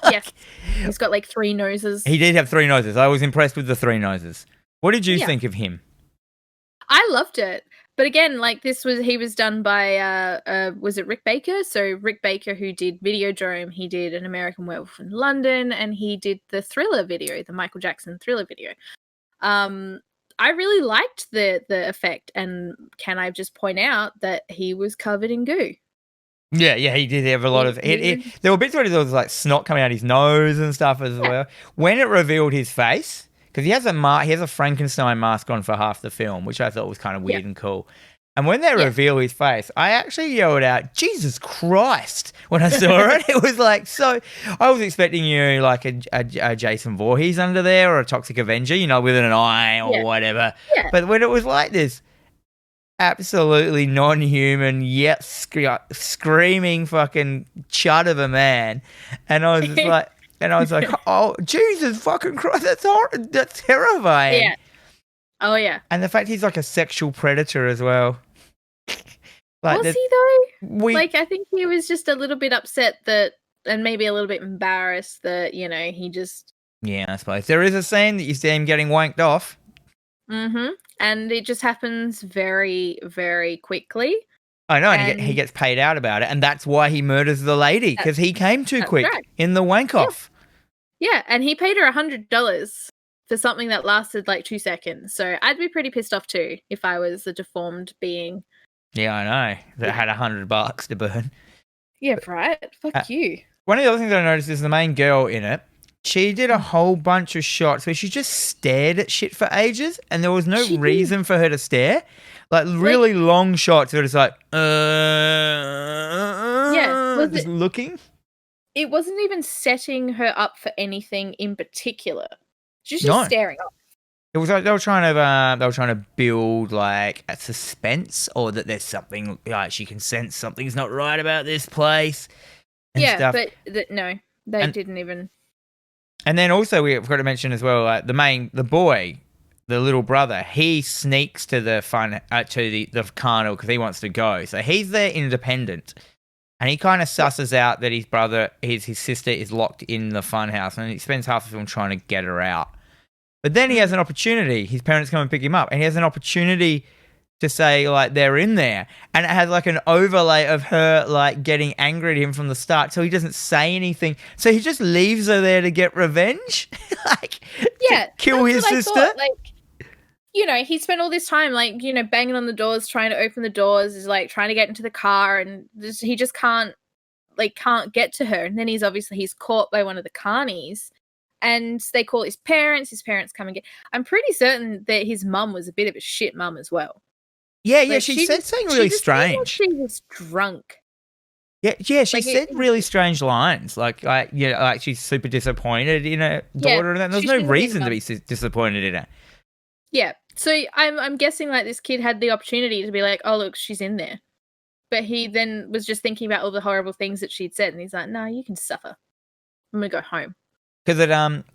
Yes, he's got like 3 noses. He did have 3 noses. I was impressed with the 3 noses. What did you think of him? I loved it. But again, like he was done by, was it Rick Baker? So Rick Baker, who did Videodrome, he did An American Werewolf in London, and he did the Thriller video, the Michael Jackson Thriller video. I really liked the effect, and can I just point out that he was covered in goo? Yeah, he did have a lot of... There were bits where there was like snot coming out his nose and stuff as well. When it revealed his face... Because he has a Frankenstein mask on for half the film, which I thought was kind of weird and cool. And when they reveal his face, I actually yelled out, "Jesus Christ!" when I saw it. It was like, so... I was expecting, like a Jason Voorhees under there or a Toxic Avenger, with an eye or whatever. Yeah. But when it was like this absolutely non-human, yet screaming fucking chud of a man, and I was just like... And I was like, oh, Jesus fucking Christ, that's terrifying. Yeah. Oh, yeah. And the fact he's like a sexual predator as well. Was he, though? I think he was just a little bit upset and maybe a little bit embarrassed that, he just... Yeah, I suppose. There is a scene that you see him getting wanked off. Mm-hmm. And it just happens very, very quickly. I know, and he gets paid out about it, and that's why he murders the lady, because he came too quick in the wank-off. Yeah, and he paid her $100 for something that lasted like 2 seconds. So I'd be pretty pissed off too if I was a deformed being. Yeah, I know. That had $100 to burn. Yeah, right. Fuck you. One of the other things I noticed is the main girl in it. She did a whole bunch of shots where she just stared at shit for ages, and there was no reason for her to stare. Like really long shots. It was like, just looking. It wasn't even setting her up for anything in particular. She was just staring up. It was like they were trying to build like a suspense, or that there's something like she can sense something's not right about this place. Stuff. But no, they didn't even. And then also we've got to mention as well, the boy, the little brother, he sneaks to the the carnival because he wants to go. So he's there independent. And he kind of susses out that his sister is locked in the funhouse, and he spends half the film trying to get her out. But then he has an opportunity. His parents come and pick him up, and he has an opportunity to say, like, they're in there. And it has, like, an overlay of her, like, getting angry at him from the start, so he doesn't say anything. So he just leaves her there to get revenge? To kill his sister? He spent all this time, banging on the doors, trying to open the doors, is trying to get into the car, and he just can't get to her. And then he's caught by one of the carnies, and they call his parents. His parents come and get. I'm pretty certain that his mum was a bit of a shit mum as well. Yeah, she said something really strange. She was drunk. Yeah, she said really strange lines, like she's super disappointed in her daughter, and there's no reason to be disappointed in her. Yeah. So I'm guessing this kid had the opportunity to be like, oh, look, she's in there. But he then was just thinking about all the horrible things that she'd said. And he's like, no, you can suffer. I'm going to go home. because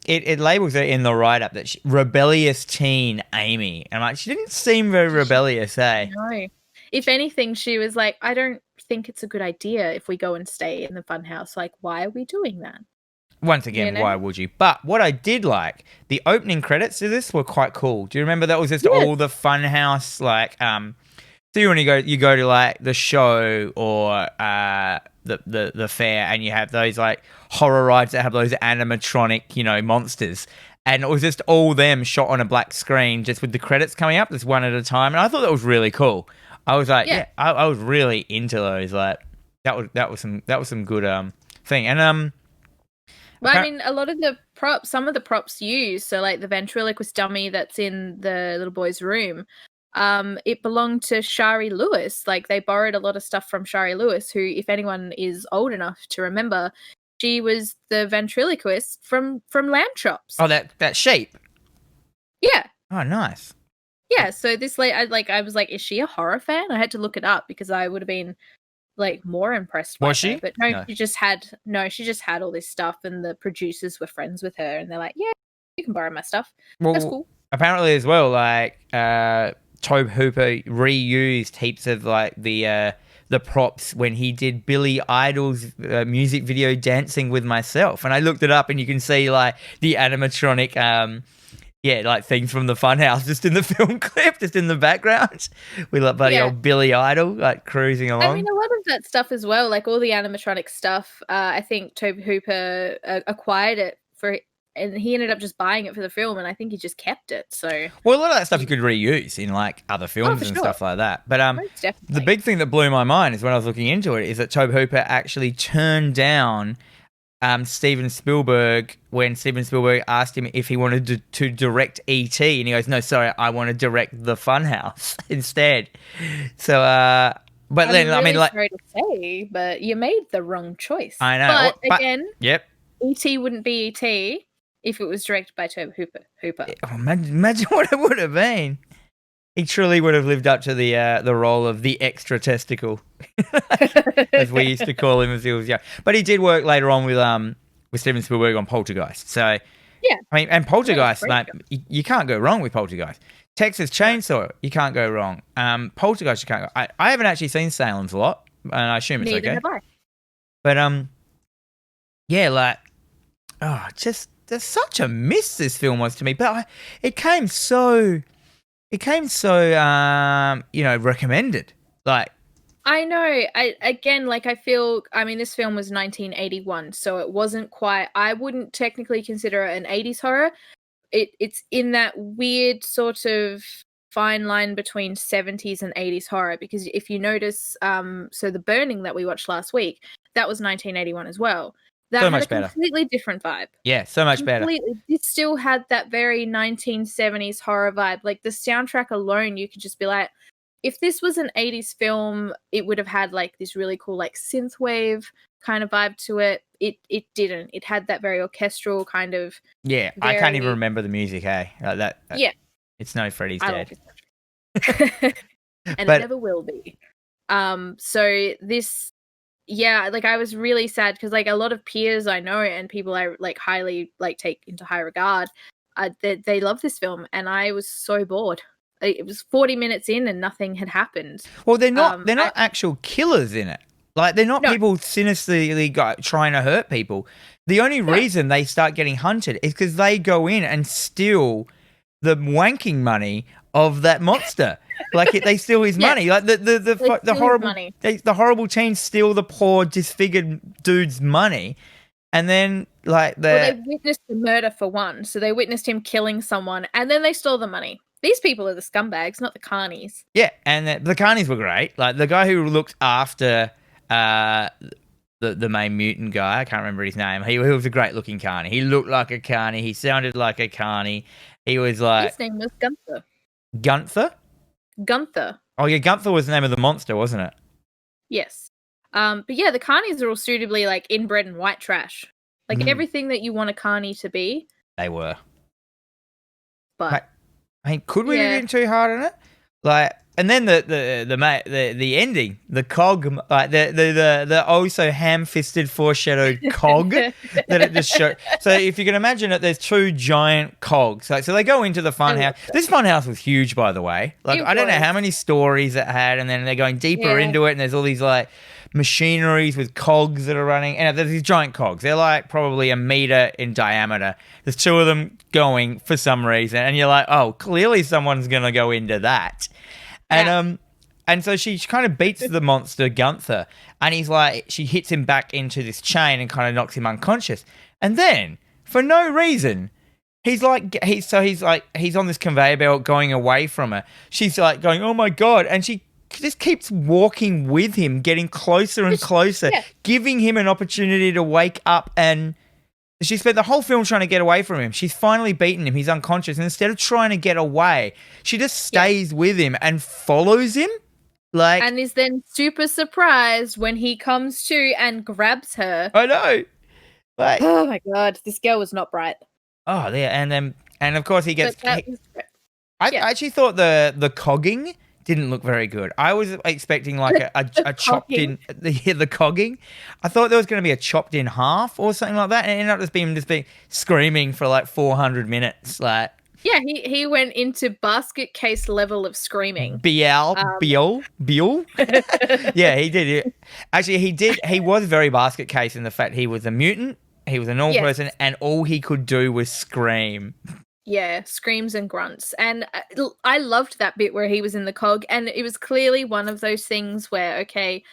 it labels it in the write up that rebellious teen Amy, and I'm like, she didn't seem very rebellious, eh? No. If anything, she was like, I don't think it's a good idea if we go and stay in the funhouse. Like, why are we doing that? Once again, why would you? But what I did like, the opening credits to this were quite cool. Do you remember that was just all the funhouse, like, so when you go to like the show or the fair, and you have those like horror rides that have those animatronic, monsters. And it was just all them shot on a black screen, just with the credits coming up, just one at a time. And I thought that was really cool. I was like, I was really into those. Like, that was some good thing. And well, I mean, a lot of the props, some of the props used, so like the ventriloquist dummy that's in the little boy's room, it belonged to Shari Lewis. Like, they borrowed a lot of stuff from Shari Lewis, who, if anyone is old enough to remember, she was the ventriloquist from Lamb Chops. Oh, that sheep. Yeah. Oh, nice. Yeah. So this, I was like, is she a horror fan? I had to look it up because I would have been like more impressed by was she? her. But no, she just had all this stuff, and the producers were friends with her, and they're like, yeah, you can borrow my stuff. Well, that's cool. Apparently as well, like Tobe Hooper reused heaps of like the props when he did Billy Idol's music video Dancing With Myself. And I looked it up, and you can see like the animatronic like things from the Funhouse just in the film clip, just in the background with like bloody old Billy Idol like cruising along. I mean, a lot of that stuff as well, like all the animatronic stuff, I think Tobe Hooper acquired it and he ended up just buying it for the film, and I think he just kept it. So, well, a lot of that stuff you could reuse in like other films and stuff like that. But the big thing that blew my mind is when I was looking into it is that Tobe Hooper actually turned down Steven Spielberg when Steven Spielberg asked him if he wanted to direct E.T. and he goes, no, sorry, I want to direct the Funhouse instead. So, but then, really I mean, like, sorry to say, but you made the wrong choice. I know. But again, E.T. wouldn't be E.T. if it was directed by Tobe Hooper. Imagine what it would have been. He truly would have lived up to the role of the extra testicle, as we used to call him as he was young. But he did work later on with Steven Spielberg on Poltergeist. So yeah, I mean, and Poltergeist, mate, you can't go wrong with Poltergeist. Texas Chainsaw, you can't go wrong. Poltergeist, you can't go. I haven't actually seen Salem's Lot, and I assume it's Neither okay. have I. But just there's such a miss this film was to me. But it came so recommended. Like, I know. I feel, I mean, this film was 1981, so it wasn't quite, I wouldn't technically consider it an 80s horror. It's in that weird sort of fine line between 70s and 80s horror, because if you notice, so The Burning that we watched last week, that was 1981 as well. That so had much a completely different vibe. Yeah, so much better. It still had that very 1970s horror vibe. Like, the soundtrack alone, you could just be like, if this was an 80s film, it would have had like this really cool like synthwave kind of vibe to it. It didn't. It had that very orchestral kind of. Yeah, I can't even remember the music, hey? That yeah. It's no Freddy's Dead. And it never will be. So this, yeah, like I was really sad because like a lot of peers I know and people I like highly like take into high regard, they love this film, and I was so bored. It was 40 minutes in and nothing had happened. Well, they're not actual killers in it. Like, they're not people sinisterly trying to hurt people. The only reason they start getting hunted is because they go in and steal the wanking money of that monster. Like, they steal his money. Like the horrible money. The horrible teens steal the poor disfigured dude's money, and then they witnessed the murder for one. So they witnessed him killing someone, and then they stole the money. These people are the scumbags, not the carnies. Yeah, and the carnies were great. Like, the guy who looked after the main mutant guy, I can't remember his name. He was a great looking carny. He looked like a carny. He sounded like a carny. He was like, his name was Gunther. Gunther? Gunther. Oh yeah, Gunther was the name of the monster, wasn't it? Yes. But yeah, the carnies are all suitably like inbred and white trash. Like everything that you want a carny to be. They were. But I mean, could we have been too hard on it? Like, And then the ending, the cog, like the also ham-fisted foreshadowed cog that it just showed. So if you can imagine it, there's two giant cogs. Like, so they go into the funhouse. This funhouse was huge, by the way. Like I don't know how many stories it had, and then they're going deeper into it, and there's all these like machineries with cogs that are running, and there's these giant cogs. They're like probably 1 meter in diameter. There's two of them going for some reason, and you're like, oh, clearly someone's gonna go into that. And so she kind of beats the monster Gunther, and he's like, she hits him back into this chain and kind of knocks him unconscious. And then, for no reason, he's on this conveyor belt going away from her. She's like going, oh my God. And she just keeps walking with him, getting closer and closer, giving him an opportunity to wake up. And she spent the whole film trying to get away from him. She's finally beaten him. He's unconscious. And instead of trying to get away, she just stays with him and follows him. And is then super surprised when he comes to and grabs her. I know. Oh my God, this girl was not bright. Oh, yeah. And of course he gets... I actually thought the cogging didn't look very good. I was expecting like a chopped in the cogging. I thought there was going to be a chopped in half or something like that, and it ended up just being screaming for like 400 minutes. Like, yeah, he went into basket case level of screaming. Biel. Yeah, he did. Actually, he did. He was very basket case in the fact he was a mutant. He was a normal person, and all he could do was scream. Yeah, screams and grunts. And I loved that bit where he was in the cog, and it was clearly one of those things where, okay,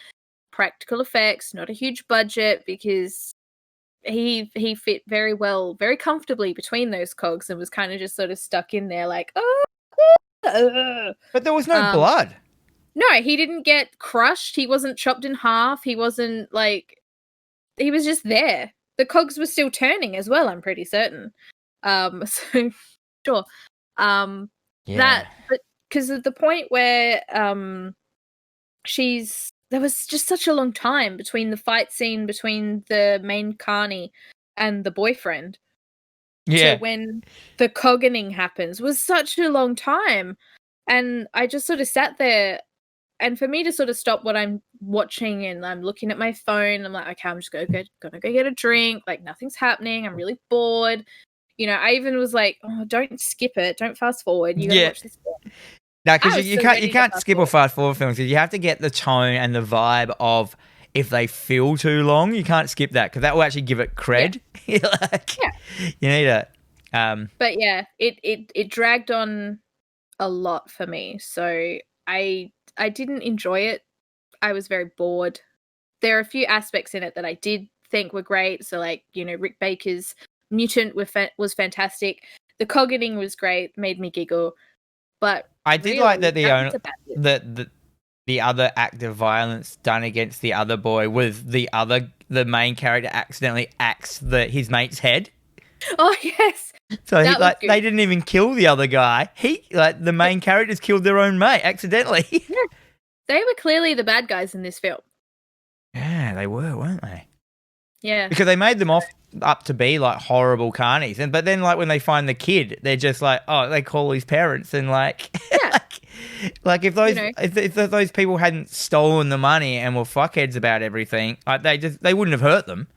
practical effects, not a huge budget, because he fit very well, very comfortably between those cogs and was kind of just sort of stuck in there like, But there was no blood. No, he didn't get crushed. He wasn't chopped in half. He wasn't like, he was just there. The cogs were still turning as well, I'm pretty certain. So sure. That, but because of the point where there was just such a long time between the fight scene between the main carny and the boyfriend. Yeah. To when the coggening happens was such a long time. And I just sort of sat there, and for me to sort of stop what I'm watching and I'm looking at my phone, I'm like, okay, I'm just gonna go get a drink. Like, nothing's happening. I'm really bored. You know, I even was like, oh, don't skip it. Don't fast forward. You gotta watch this film. No, because you can't skip or fast forward films. You have to get the tone and the vibe of if they feel too long. You can't skip that because that will actually give it cred. You need it. But yeah, it dragged on a lot for me. So I didn't enjoy it. I was very bored. There are a few aspects in it that I did think were great. So, like, you know, Rick Baker's mutant was fantastic. The coggeting was great, made me giggle. But I did like that the other act of violence done against the other boy was the main character accidentally axed his mate's head. Oh yes. So they didn't even kill the other guy. The main characters killed their own mate accidentally. Yeah. They were clearly the bad guys in this film. Yeah, they were, weren't they? Yeah. Because they made them up to be like horrible carnies. But then like when they find the kid, they're just like, oh, they call his parents and like like if those if those people hadn't stolen the money and were fuckheads about everything, like they wouldn't have hurt them.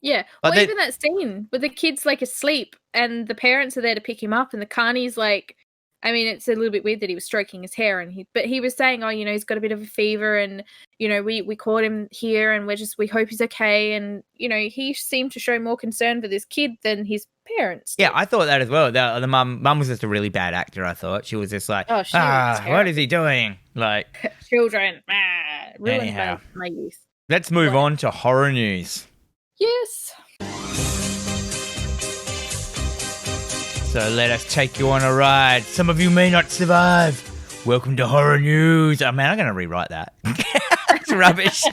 Yeah. Well, even that scene where the kid's like asleep and the parents are there to pick him up and the carney's like, I mean, it's a little bit weird that he was stroking his hair but he was saying, oh, you know, he's got a bit of a fever and, you know, we caught him here and we hope he's okay. And, you know, he seemed to show more concern for this kid than his parents did. Yeah, I thought that as well. The mum was just a really bad actor, I thought. She was just like, what is he doing? Like, children, ruined my youth. Let's move on to horror news. Yes. So let us take you on a ride. Some of you may not survive. Welcome to horror news. Oh, man, I'm going to rewrite that. It's rubbish.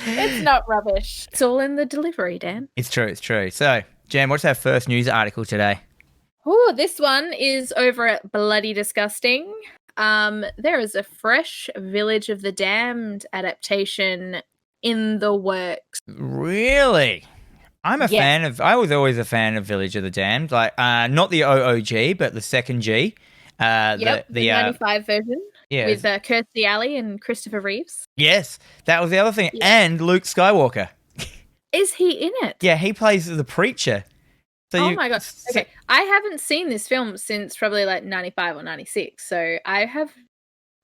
It's not rubbish. It's all in the delivery, Dan. It's true. So, Jan, what's our first news article today? Oh, this one is over at Bloody Disgusting. There is a fresh Village of the Damned adaptation in the works. Really? I was always a fan of Village of the Damned, like not the OOG, but the second G. The 95 version. Yeah. With Kirstie Alley and Christopher Reeves. Yes, that was the other thing. Yeah. And Luke Skywalker. Is he in it? Yeah, he plays the preacher. So my god. Okay. I haven't seen this film since probably like 95 or 96. So I have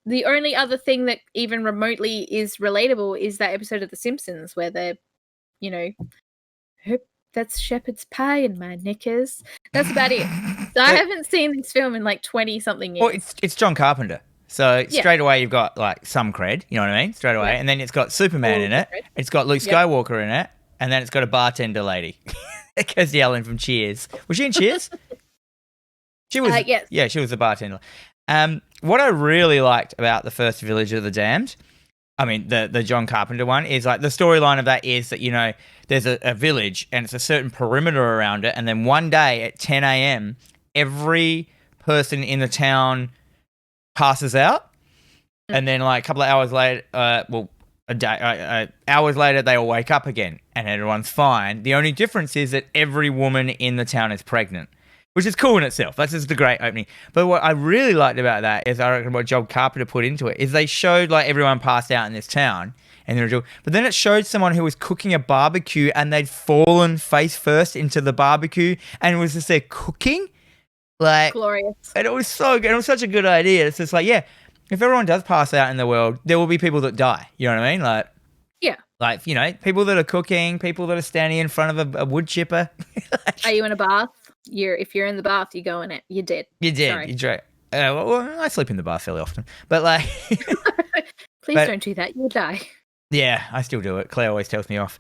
the only other thing that even remotely is relatable is that episode of The Simpsons where they're, that's shepherd's pie in my knickers. That's about it. So I haven't seen this film in like 20 something years. Well, it's John Carpenter. So straight away you've got like some cred, you know what I mean? Straight away. Yeah. And then it's got Superman in it. Cred. It's got Luke Skywalker in it. And then it's got a bartender lady. Kirstie Alley from Cheers. Was she in Cheers? She was. Yes. Yeah, she was the bartender. What I really liked about the first Village of the Damned, I mean, the John Carpenter one, is like the storyline of that is that, there's a village and it's a certain perimeter around it. And then one day at 10 a.m., every person in the town passes out. And then like a couple of hours later, hours later, they all wake up again and everyone's fine. The only difference is that every woman in the town is pregnant, which is cool in itself. That's just a great opening. But what I really liked about that is, I reckon what John Carpenter put into it is they showed like everyone passed out in this town, but then it showed someone who was cooking a barbecue and they'd fallen face first into the barbecue and it was just there cooking. Like, glorious. And it was so good. It was such a good idea. It's just like, yeah, if everyone does pass out in the world, there will be people that die. You know what I mean? Like, yeah. Like, people that are cooking, people that are standing in front of a wood chipper. Are you in a bath? If you're in the bath, you go in it. You're dead. You're dead. Sorry. You're dead. Well, I sleep in the bath fairly often. But like... Please don't do that. You'll die. Yeah, I still do it. Claire always tells me off.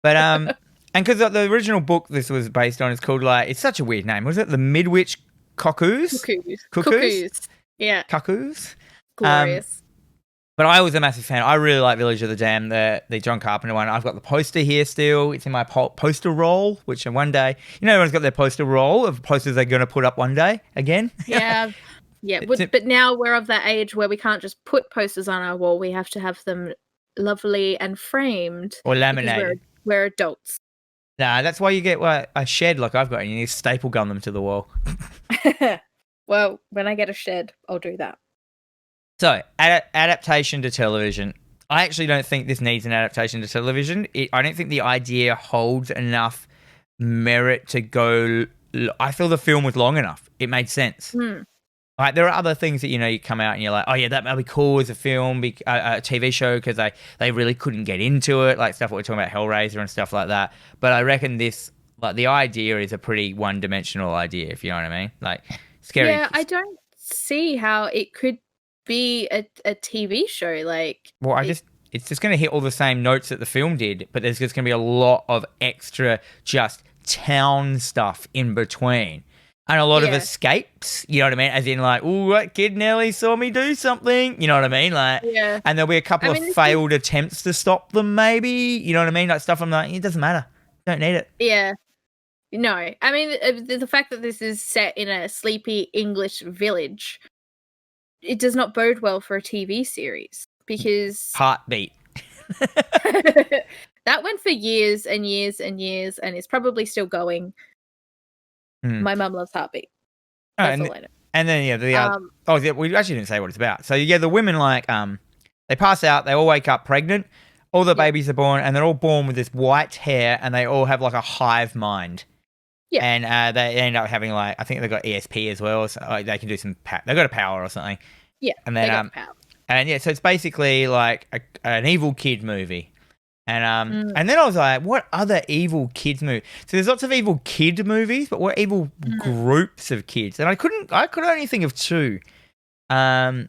But, and because the original book this was based on is called like... It's such a weird name. Was it The Midwich Cuckoos? Cuckoos. Yeah. Cuckoos? Glorious. But I was a massive fan. I really like Village of the Damned, the John Carpenter one. I've got the poster here still. It's in my poster roll, which one day, everyone's got their poster roll of posters they're going to put up one day again. Yeah. Yeah. But now we're of that age where we can't just put posters on our wall. We have to have them lovely and framed. Or laminated. We're adults. Nah, that's why you get a shed like I've got and you need to staple gun them to the wall. Well, when I get a shed, I'll do that. So, adaptation to television. I actually don't think this needs an adaptation to television. I don't think the idea holds enough merit to go... I feel the film was long enough. It made sense. Like, there are other things that, you come out and you're like, oh, yeah, that might be cool as a film, a TV show, because they really couldn't get into it, like stuff what we're talking about, Hellraiser and stuff like that. But I reckon this, like, the idea is a pretty one-dimensional idea, if you know what I mean. Like, scary. Yeah, I don't see how it could be a TV show. Like, well, it's just going to hit all the same notes that the film did, but there's just going to be a lot of extra just town stuff in between. And a lot of escapes, you know what I mean? As in, like, ooh, that kid nearly saw me do something, you know what I mean? Like, yeah. And there'll be a couple of failed attempts to stop them, maybe, you know what I mean? Like, stuff I'm like, it doesn't matter. Don't need it. Yeah. No. I mean, the fact that this is set in a sleepy English village, it does not bode well for a TV series because... Heartbeat. That went for years and years and years and it's probably still going. My mum loves Heartbeat. That's all I know. And then, we actually didn't say what it's about. So, yeah, the women, like, they pass out, they all wake up pregnant, all the babies are born, and they're all born with this white hair, and they all have, like, a hive mind. Yeah. And they end up having, like, I think they've got ESP as well, so they can do some, they've got a power or something. Yeah, and then, they got power. And, yeah, so it's basically, like, an evil kid movie. And then I was like, what other evil kids movies? So there's lots of evil kid movies, but what evil groups of kids? And I could only think of two. So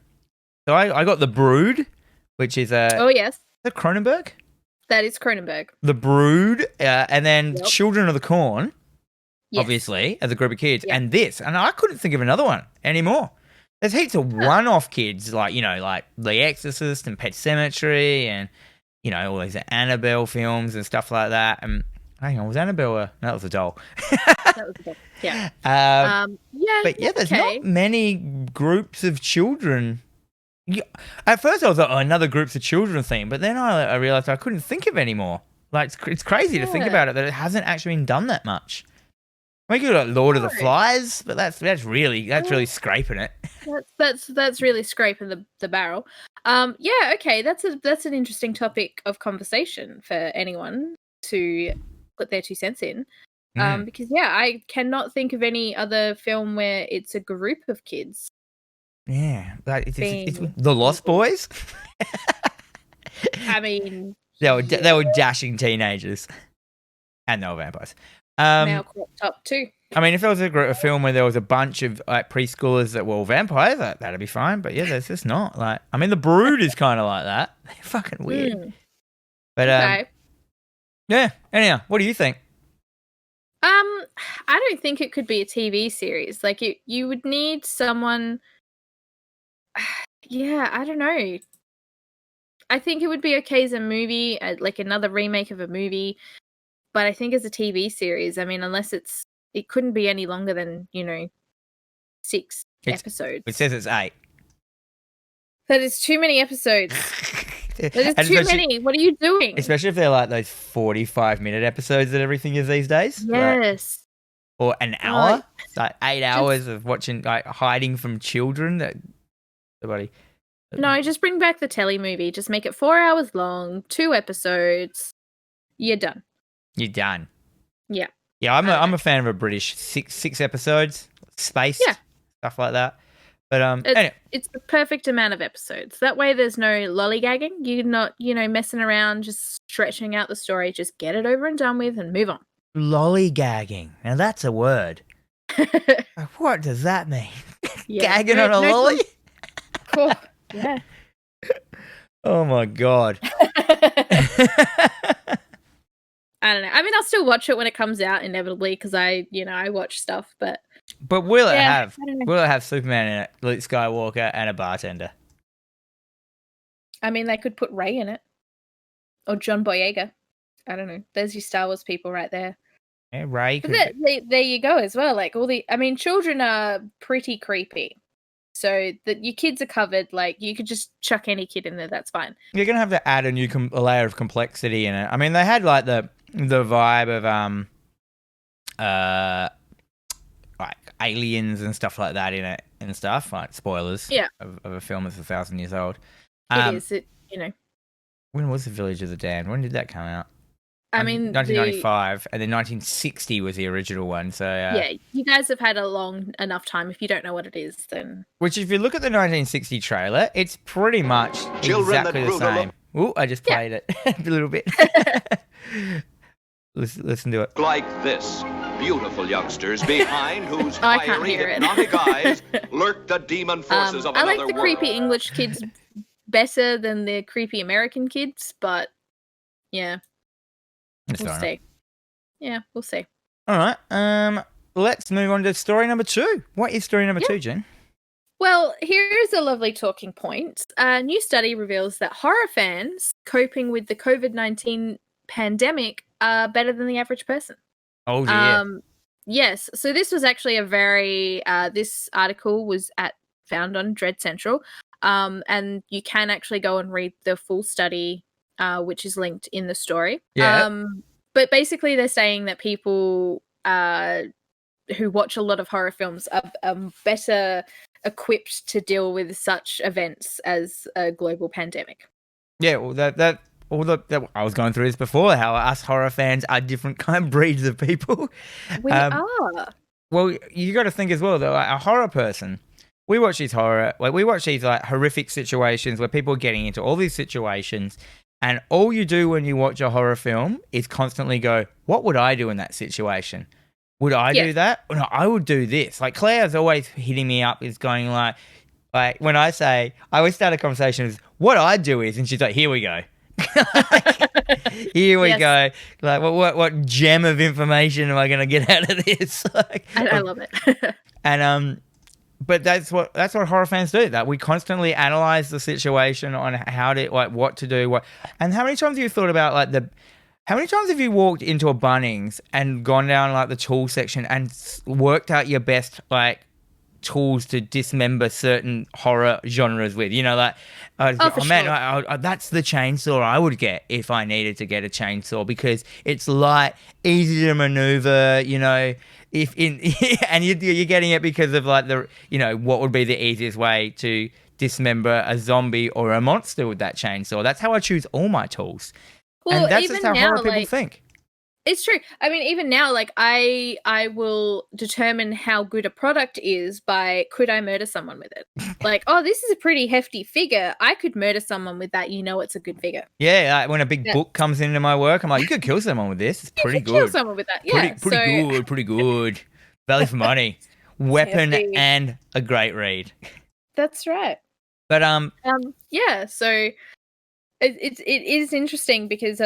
I got The Brood, which is oh yes, the Cronenberg. That is Cronenberg. The Brood, and then Children of the Corn, obviously as a group of kids, and this, and I couldn't think of another one anymore. There's heaps of one-off kids like like The Exorcist and Pet Sematary and. All these Annabelle films and stuff like that. And hang on, was Annabelle no, that was a doll. That was a doll. Yeah. But yeah, there's not many groups of children. At first, I was like, another groups of children thing. But then I realized I couldn't think of any more. Like, it's crazy to think about it, that it hasn't actually been done that much. We could like Lord of the No. Flies, but that's really scraping it. That's really scraping the barrel. Yeah, okay, that's an interesting topic of conversation for anyone to put their 2 cents in. Because I cannot think of any other film where it's a group of kids. Yeah, like it's Being The Lost Boys. I mean, They were dashing teenagers, and they were vampires. male cropped up too. I mean, if there was a film where there was a bunch of like preschoolers that were all vampires, that'd be fine. But yeah, there's just not. Like, I mean, The Brood is kind of like that. They're fucking weird. But Okay. yeah. Anyhow, what do you think? I don't think it could be a TV series. Like, you would need someone. Yeah, I don't know. I think it would be okay as a movie, like another remake of a movie. But I think as a TV series, I mean, unless it couldn't be any longer than 6 episodes. It says it's 8. That is too many episodes. That is too many. What are you doing? Especially if they're like those 45-minute episodes that everything is these days. Yes. Like, or an hour. It's like 8 hours of watching, like hiding from children. No, just bring back the telly movie. Just make it 4 hours long, 2 episodes. You're done. You're done. Yeah. Yeah, I'm a fan of a British 6 episodes, spaced, stuff like that. But anyway. It's the perfect amount of episodes. That way, there's no lollygagging. You're not, messing around, just stretching out the story. Just get it over and done with, and move on. Lollygagging. Now that's a word. What does that mean? Yeah. Gagging on a lolly? Oh, yeah. Oh my god. I don't know. I mean, I'll still watch it when it comes out inevitably because I watch stuff, but will it have Superman in it, Luke Skywalker, and a bartender? I mean, they could put Rey in it, or John Boyega. I don't know. There's your Star Wars people right there. Yeah, Rey. But there you go as well. Like children are pretty creepy, so that your kids are covered. Like you could just chuck any kid in there. That's fine. You're gonna have to add a new layer of complexity in it. I mean, they had like the vibe of like aliens and stuff like that in it and stuff, like spoilers of a film that's 1,000 years old. It is. When was The Village of the Damned? When did that come out? I mean, 1995, and then 1960 was the original one. So yeah, you guys have had a long enough time. If you don't know what it is, then which, if you look at the 1960 trailer, it's pretty much exactly the same. Oh, I just played it a little bit. Listen to it. Like this, beautiful youngsters behind whose fiery, hypnotic eyes lurk the demon forces of another world. I like the creepy English kids better than the creepy American kids, but yeah, we'll see. Yeah, we'll see. All right. Let's move on to story number 2. What is story number 2, Jen? Well, here's a lovely talking point. A new study reveals that horror fans coping with the COVID-19 pandemic are better than the average person. Oh, yeah. Yes. So this was actually a very, this article was found on Dread Central. And you can actually go and read the full study, which is linked in the story. Yeah. But basically they're saying that people who watch a lot of horror films are better equipped to deal with such events as a global pandemic. Yeah, well, I was going through this before, how us horror fans are different kind of breeds of people. We are. Well, you got to think as well, though, like a horror person, we watch these horrific situations where people are getting into all these situations, and all you do when you watch a horror film is constantly go, what would I do in that situation? Would I do that? No, I would do this. Like, Claire's always hitting me up, is going like when I always start a conversation with, what I do is, and she's like, here we go. Here we go. Like, what gem of information am I going to get out of this? I love it. And but that's what horror fans do. That we constantly analyze the situation on what to do. And how many times have you thought about how many times have you walked into a Bunnings and gone down like the tool section and worked out your best tools to dismember certain horror genres with? That's the chainsaw I would get if I needed to get a chainsaw, because it's light, easy to maneuver, and you're getting it because of like what would be the easiest way to dismember a zombie or a monster with that chainsaw. That's how I choose all my tools. Well, and that's even just how now, horror people think. It's true. I mean, even now, like I will determine how good a product is by could I murder someone with it? Like, oh, this is a pretty hefty figure. I could murder someone with that. It's a good figure. Yeah, like when a big book comes into my work, I'm like, you could kill someone with this. It's pretty good. Kill someone with that. Yeah, pretty good. Value for money, weapon, and a great read. That's right. But yeah. So it is interesting because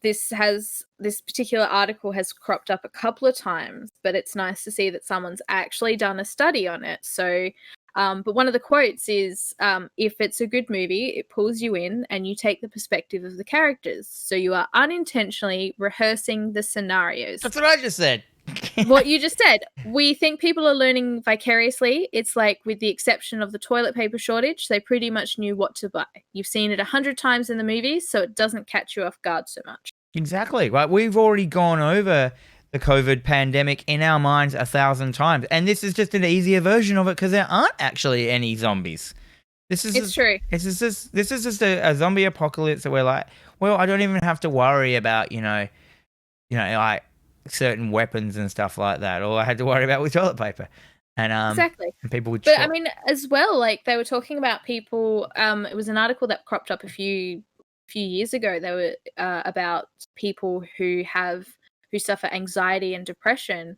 this particular article has cropped up a couple of times, but it's nice to see that someone's actually done a study on it. So, but one of the quotes is, if it's a good movie, it pulls you in and you take the perspective of the characters. So you are unintentionally rehearsing the scenarios. That's what I just said. What you just said. We think people are learning vicariously. It's like, with the exception of the toilet paper shortage, they pretty much knew what to buy. You've seen it 100 times in the movies, so it doesn't catch you off guard so much. Exactly. Like, we've already gone over the COVID pandemic in our minds 1,000 times, and this is just an easier version of it because there aren't actually any zombies. True. This is just a zombie apocalypse that we're like, well, I don't even have to worry about like certain weapons and stuff like that. All I had to worry about was toilet paper, and exactly. And people would. But I mean, as well, like they were talking about people. It was an article that cropped up a few years ago. They were about people who suffer anxiety and depression,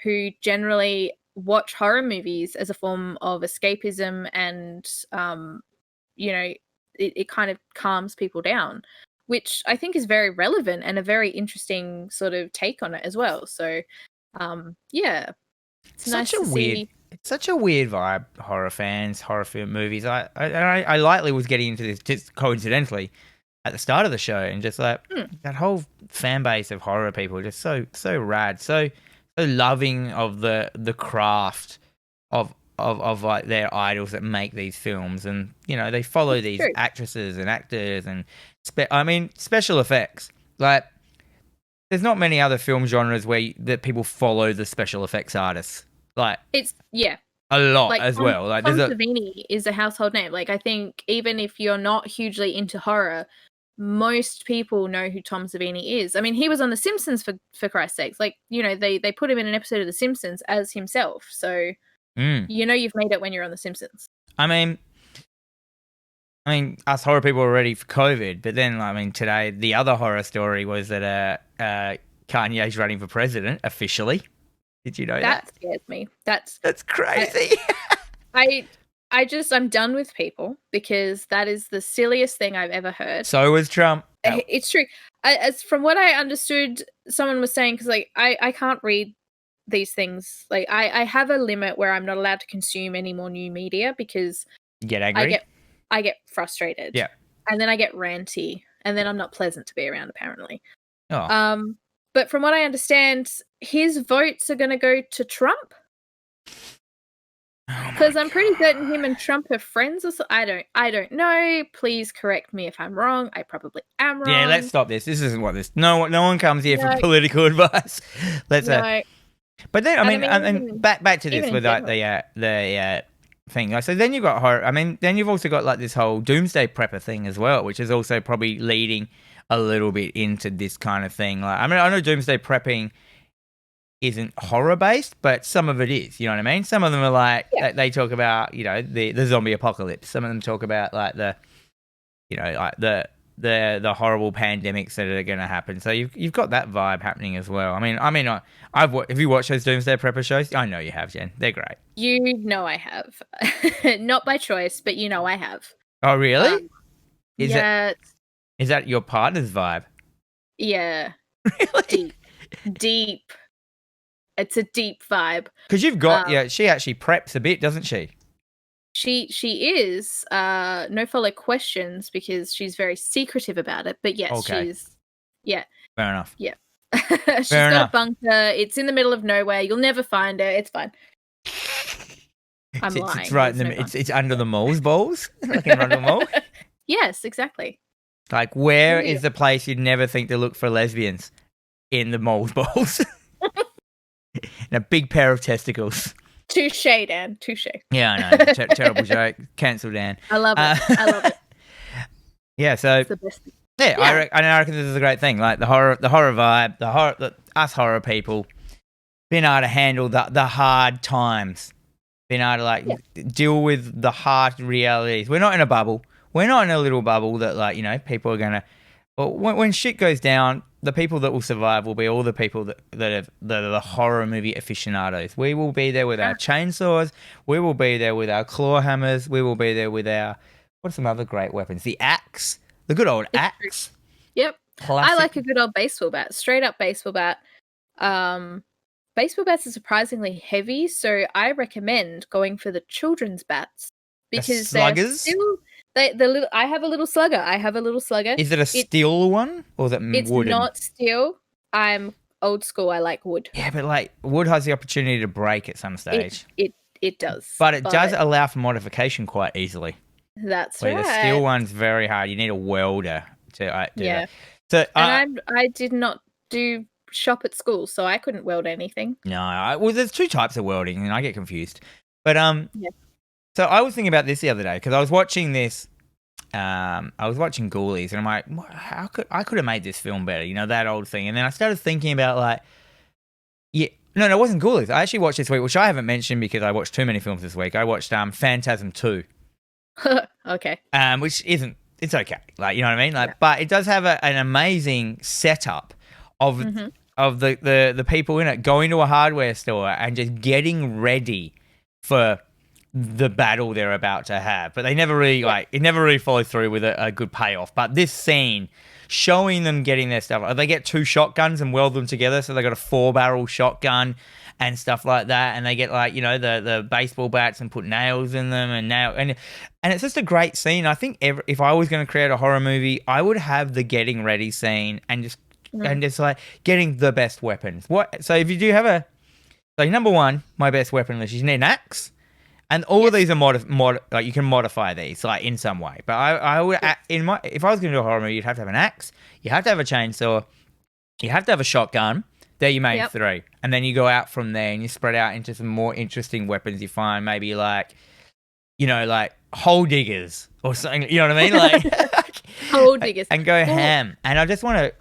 who generally watch horror movies as a form of escapism, and it kind of calms people down, which I think is very relevant and a very interesting sort of take on it as well. So, yeah, it's nice to see. It's such a weird vibe, horror fans, horror film movies. I lightly was getting into this just coincidentally at the start of the show, and just like that whole fan base of horror people, just so rad, so loving of the craft of like their idols that make these films, and they follow these actresses and actors and special effects. Like, there's not many other film genres that people follow the special effects artists. Like, it's a lot, like, as well. Like, Tom Savini is a household name. Like, I think even if you're not hugely into horror, most people know who Tom Savini is. I mean, he was on The Simpsons for Christ's sakes. Like, they put him in an episode of The Simpsons as himself. So, you've made it when you're on The Simpsons. I mean, us horror people are ready for COVID, but then, today, the other horror story was that Kanye's running for president officially. Did you know that? That scares me. That's crazy. I'm done with people, because that is the silliest thing I've ever heard. So was Trump. It's true. As from what I understood, someone was saying, because I can't read these things. Like, I have a limit where I'm not allowed to consume any more new media, because you get angry. I get frustrated. Yeah. And then I get ranty, and then I'm not pleasant to be around, apparently. Oh. But from what I understand, his votes are going to go to Trump. Because I'm pretty certain him and Trump are friends. Or so. I don't know. Please correct me if I'm wrong. I probably am wrong. Yeah, let's stop this. This isn't what this. No one comes here for political advice. Let's. But then I mean, back to this with like the thing. So then you've got horror. I mean, then you've also got like this whole doomsday prepper thing as well, which is also probably leading a little bit into this kind of thing. Like, I mean, I know doomsday prepping isn't horror based, but some of it is. You know what I mean? Some of them are like they talk about the zombie apocalypse. Some of them talk about like the horrible pandemics that are going to happen. So you've got that vibe happening as well. I mean, have you watched those doomsday prepper shows? I know you have, Jen. They're great. You know I have, not by choice, but I have. Oh, really? Is that your partner's vibe? Yeah. Really? Deep. It's a deep vibe. Because you've got she actually preps a bit, doesn't she? She is. No follow questions, because she's very secretive about it. But yes, she's. Yeah. Fair enough. Yeah. She's got a bunker. It's in the middle of nowhere. You'll never find her. It's fine. I'm lying. It's right in it's under the mole's balls. Like in front of the mole. Yes, exactly. Like, where is the place you'd never think to look for lesbians? In the mole's balls. and a big pair of testicles. Touche, Dan. Touche. Yeah, I know. Terrible joke. Cancel, Dan. I love it. I love it. Yeah, so It's the best thing. yeah, I reckon this is a great thing. Like the horror vibe, us horror people being able to handle the hard times, being able to deal with the hard realities. We're not in a bubble. We're not in a little bubble that people are gonna. Well, when shit goes down, the people that will survive will be all the people that are the horror movie aficionados. We will be there with our chainsaws. We will be there with our claw hammers. We will be there with our what's some other great weapons? The axe. The good old axe. Yep. Classic. I like a good old baseball bat. Straight up baseball bat. Baseball bats are surprisingly heavy, so I recommend going for the children's bats because they're still I have a little slugger. Is it a steel one or is it wooden? It's not steel. I'm old school. I like wood. Yeah, but wood has the opportunity to break at some stage. It does. But it does allow for modification quite easily. That's right. The steel one's very hard. You need a welder to do that. So, I did not do shop at school, so I couldn't weld anything. No, well, there's two types of welding, and I get confused. But so I was thinking about this the other day because I was watching this. I was watching Ghoulies, and I'm like, how could I have made this film better? That old thing. And then I started thinking about no, it wasn't Ghoulies. I actually watched this week, which I haven't mentioned because I watched too many films this week. I watched Phantasm 2. Okay. Which isn't. It's okay. You know what I mean? But it does have an amazing setup of the people in it going to a hardware store and just getting ready for the battle they're about to have. But they never really it never really follows through with a good payoff. But this scene showing them getting their stuff, they get 2 shotguns and weld them together, so they got a 4-barrel shotgun and stuff like that, and they get the baseball bats and put nails in them and it's just a great scene. I think if I was going to create a horror movie, I would have the getting ready scene and just getting the best weapons. So if you do have number one, my best weapon list, you need an axe, and all of these are you can modify these in some way. But I would if I was going to do a horror movie, you'd have to have an axe, you have to have a chainsaw, you have to have a shotgun. There you made 3. And then you go out from there and you spread out into some more interesting weapons you find, maybe hole diggers or something, you know what I mean? Hole diggers. And go ham. And I just want to...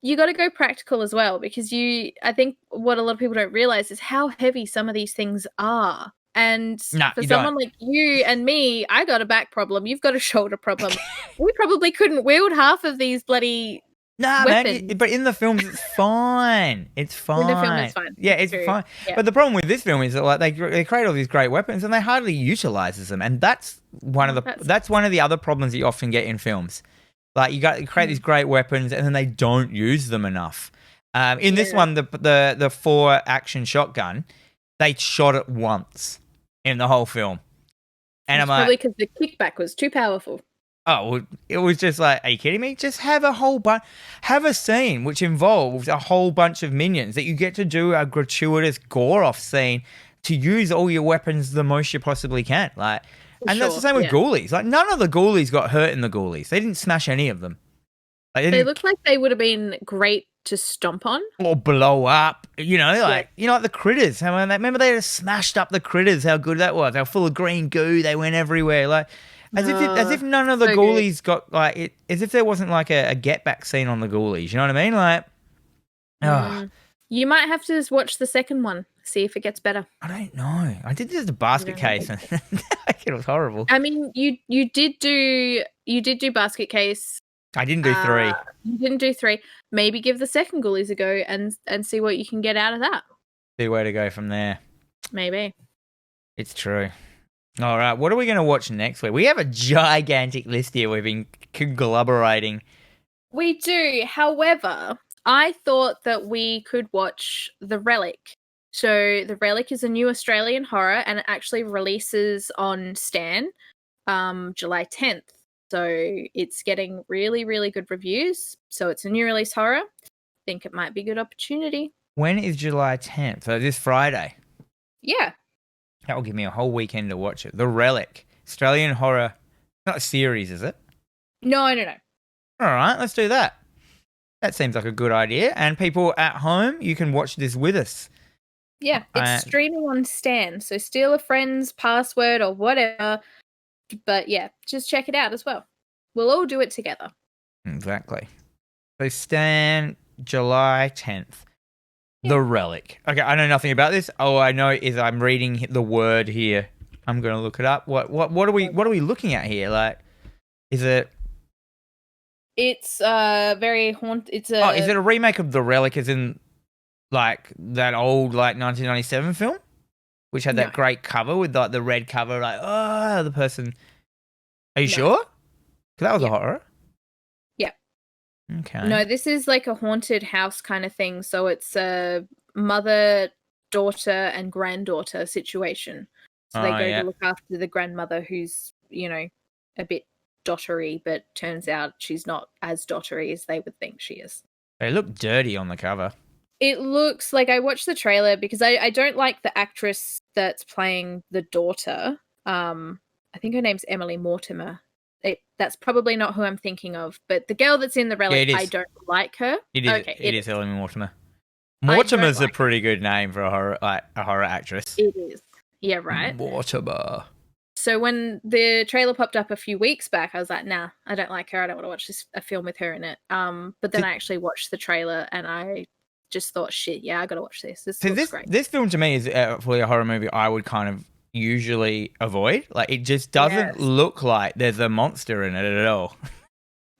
you got to go practical as well because I think what a lot of people don't realize is how heavy some of these things are. And for someone like you and me, I got a back problem. You've got a shoulder problem. We probably couldn't wield half of these bloody... Nah, man, but in the films, it's fine. It's fine. In the film, it's fine. Yeah, it's fine. Yeah. But the problem with this film is that they create all these great weapons and they hardly utilizes them, and that's one of the other problems that you often get in films. You create these great weapons and then they don't use them enough. In this one, the 4-action shotgun, they shot it once in the whole film, and I'm probably because the kickback was too powerful. Oh, well, it was just are you kidding me? Just have have a scene which involves a whole bunch of minions that you get to do a gratuitous gore-off scene to use all your weapons the most you possibly can. And that's the same with Ghoulies. None of the Ghoulies got hurt in the Ghoulies. They didn't smash any of them. They look like they would have been great to stomp on. Or blow up. Like the critters. Remember they just smashed up the critters, how good that was. They were full of green goo. They went everywhere. As if none of the Ghoulies got as if there wasn't a get back scene on the Ghoulies. You know what I mean? You might have to just watch the second one, see if it gets better. I don't know. I did this as a basket case, and it was horrible. I mean, you did do basket case. I didn't do 3. You didn't do 3. Maybe give the second Ghoulies a go and see what you can get out of that. See where to go from there. Maybe. It's true. All right, what are we going to watch next week? We have a gigantic list here we've been conglomerating. We do. However, I thought that we could watch The Relic. So The Relic is a new Australian horror and it actually releases on Stan July 10th. So it's getting really, really good reviews. So it's a new release horror. I think it might be a good opportunity. When is July 10th? So this Friday? Yeah. That will give me a whole weekend to watch it. The Relic. Australian horror. Not a series, is it? No. All right, let's do that. That seems like a good idea. And people at home, you can watch this with us. Yeah, it's streaming on Stan. So steal a friend's password or whatever. But yeah, just check it out as well. We'll all do it together. Exactly. So Stan, July 10th. Yeah. The Relic. Okay, I know nothing about this. All I know is I'm reading the word here. I'm going to look it up. What are we looking at here? Like, is it? It's very haunted. It's a. Oh, is it a remake of The Relic? As in, like that old 1997 film, which had that great cover with like the red cover, like the person. Are you sure? Because that was a horror. Yeah. Okay. No, this is like a haunted house kind of thing. So it's a mother, daughter, and granddaughter situation. So they go to look after the grandmother, who's a bit dottery, but turns out she's not as dottery as they would think she is. They look dirty on the cover. It looks like, I watched the trailer because I don't like the actress that's playing the daughter. I think her name's Emily Mortimer. That's probably not who I'm thinking of, but the girl that's in The Relic, I don't like her. It is. Okay, it is Emily Mortimer. Mortimer's a pretty good name for a horror actress. It is. Yeah, right. Mortimer. So when the trailer popped up a few weeks back, I was like, nah, I don't like her. I don't want to watch a film with her in it. But then I actually watched the trailer and I just thought, shit, yeah, I got to watch this. This looks great. This film to me is fully a horror movie I would kind of usually avoid. Like, it just doesn't look like there's a monster in it at all.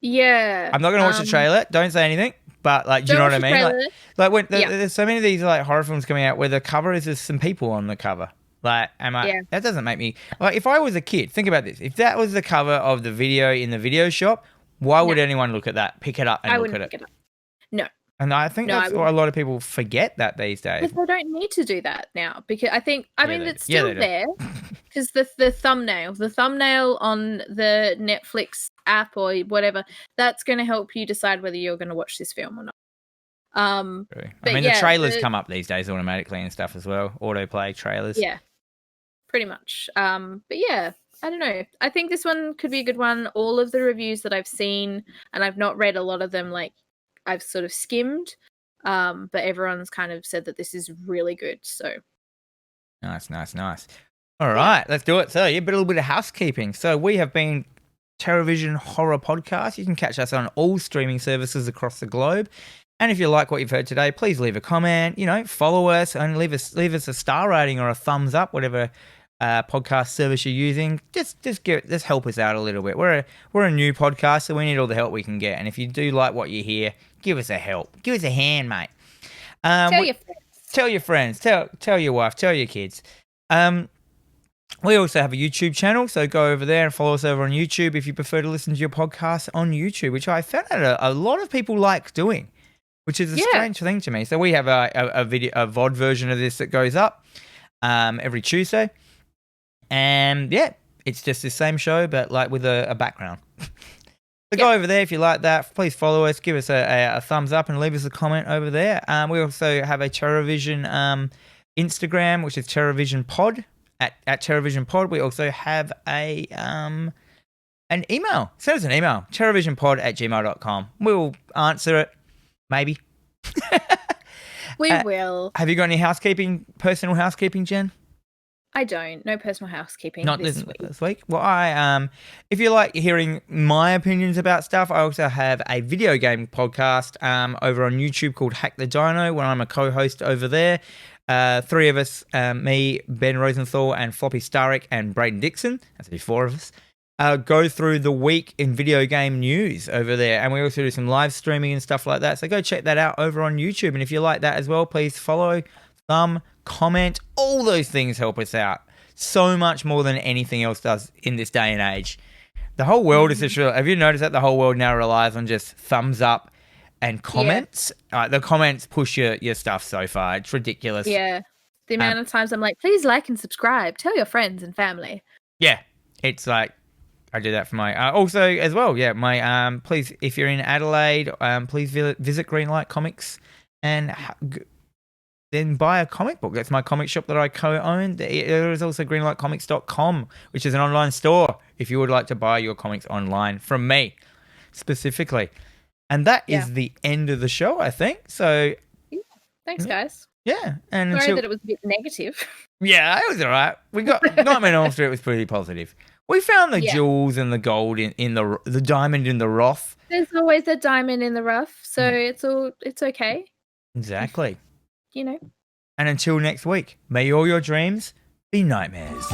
Yeah. I'm not going to watch the trailer. Don't say anything. But, like, do you know what I mean? Like when there's so many of these, like, horror films coming out where the cover is just some people on the cover. Like, that doesn't make me... Like, if I was a kid, think about this. If that was the cover of the video in the video shop, why would anyone look at that, pick it up and look at it? I wouldn't pick it up. No. And I think that's why a lot of people forget that these days. Because they don't need to do that now. Because I mean, it's still there. Because the thumbnail on the Netflix app or whatever, that's going to help you decide whether you're going to watch this film or not. I mean, the trailers come up these days automatically and stuff as well. Autoplay trailers. Yeah, pretty much. But yeah, I don't know. I think this one could be a good one. All of the reviews that I've seen, and I've not read a lot of them, like I've sort of skimmed, but everyone's kind of said that this is really good. So nice. All right, let's do it. So a little bit of housekeeping. So we have been TerrorVision Horror Podcast. You can catch us on all streaming services across the globe. And if you like what you've heard today, please leave a comment, follow us and leave us a star rating or a thumbs up, whatever podcast service you're using. Just help us out a little bit. We're a new podcast, so we need all the help we can get. And if you do like what you hear, give us a help. Give us a hand, mate. Tell your friends. Tell your friends. Tell your wife. Tell your kids. We also have a YouTube channel, so go over there and follow us over on YouTube if you prefer to listen to your podcast on YouTube, which I found out a lot of people like doing. Which is a strange thing to me. So we have a VOD version of this that goes up every Tuesday. And it's just the same show, but like with a background. So go over there if you like that. Please follow us, give us a thumbs up and leave us a comment over there. We also have a TerrorVision Instagram, which is TerrorVision Pod, at TerrorVision Pod. We also have an email. Send us an email, terrorvisionpod@gmail.com. We'll answer it. Maybe. We will. Have you got any personal housekeeping, Jen? I don't. No personal housekeeping. Not this week. Well, if you like hearing my opinions about stuff, I also have a video game podcast over on YouTube called Hack the Dino, where I'm a co-host over there. Three of us, me, Ben Rosenthal, and Floppy Starrick, and Braden Dixon. That's be four of us. Go through the week in video game news over there. And we also do some live streaming and stuff like that. So go check that out over on YouTube. And if you like that as well, please follow, comment. All those things help us out so much more than anything else does in this day and age. The whole world is just... Have you noticed that the whole world now relies on just thumbs up and comments? Yeah. The comments push your stuff so far. It's ridiculous. Yeah. The amount of times I'm like, please like and subscribe. Tell your friends and family. Yeah. It's like... I do that for my also as well. Yeah, my please, if you're in Adelaide, please visit Greenlight Comics and then buy a comic book. That's my comic shop that I co-own. There is also greenlightcomics.com, which is an online store if you would like to buy your comics online from me specifically. And that is the end of the show, I think. So thanks, guys. Yeah, and Sorry until that it was a bit negative. yeah, it was all right. We got Nightmare on Elm Street was pretty positive. We found the Yeah. jewels and the gold in the diamond in the rough. There's always a diamond in the rough, so it's okay. Exactly. You know. And until next week, may all your dreams be nightmares.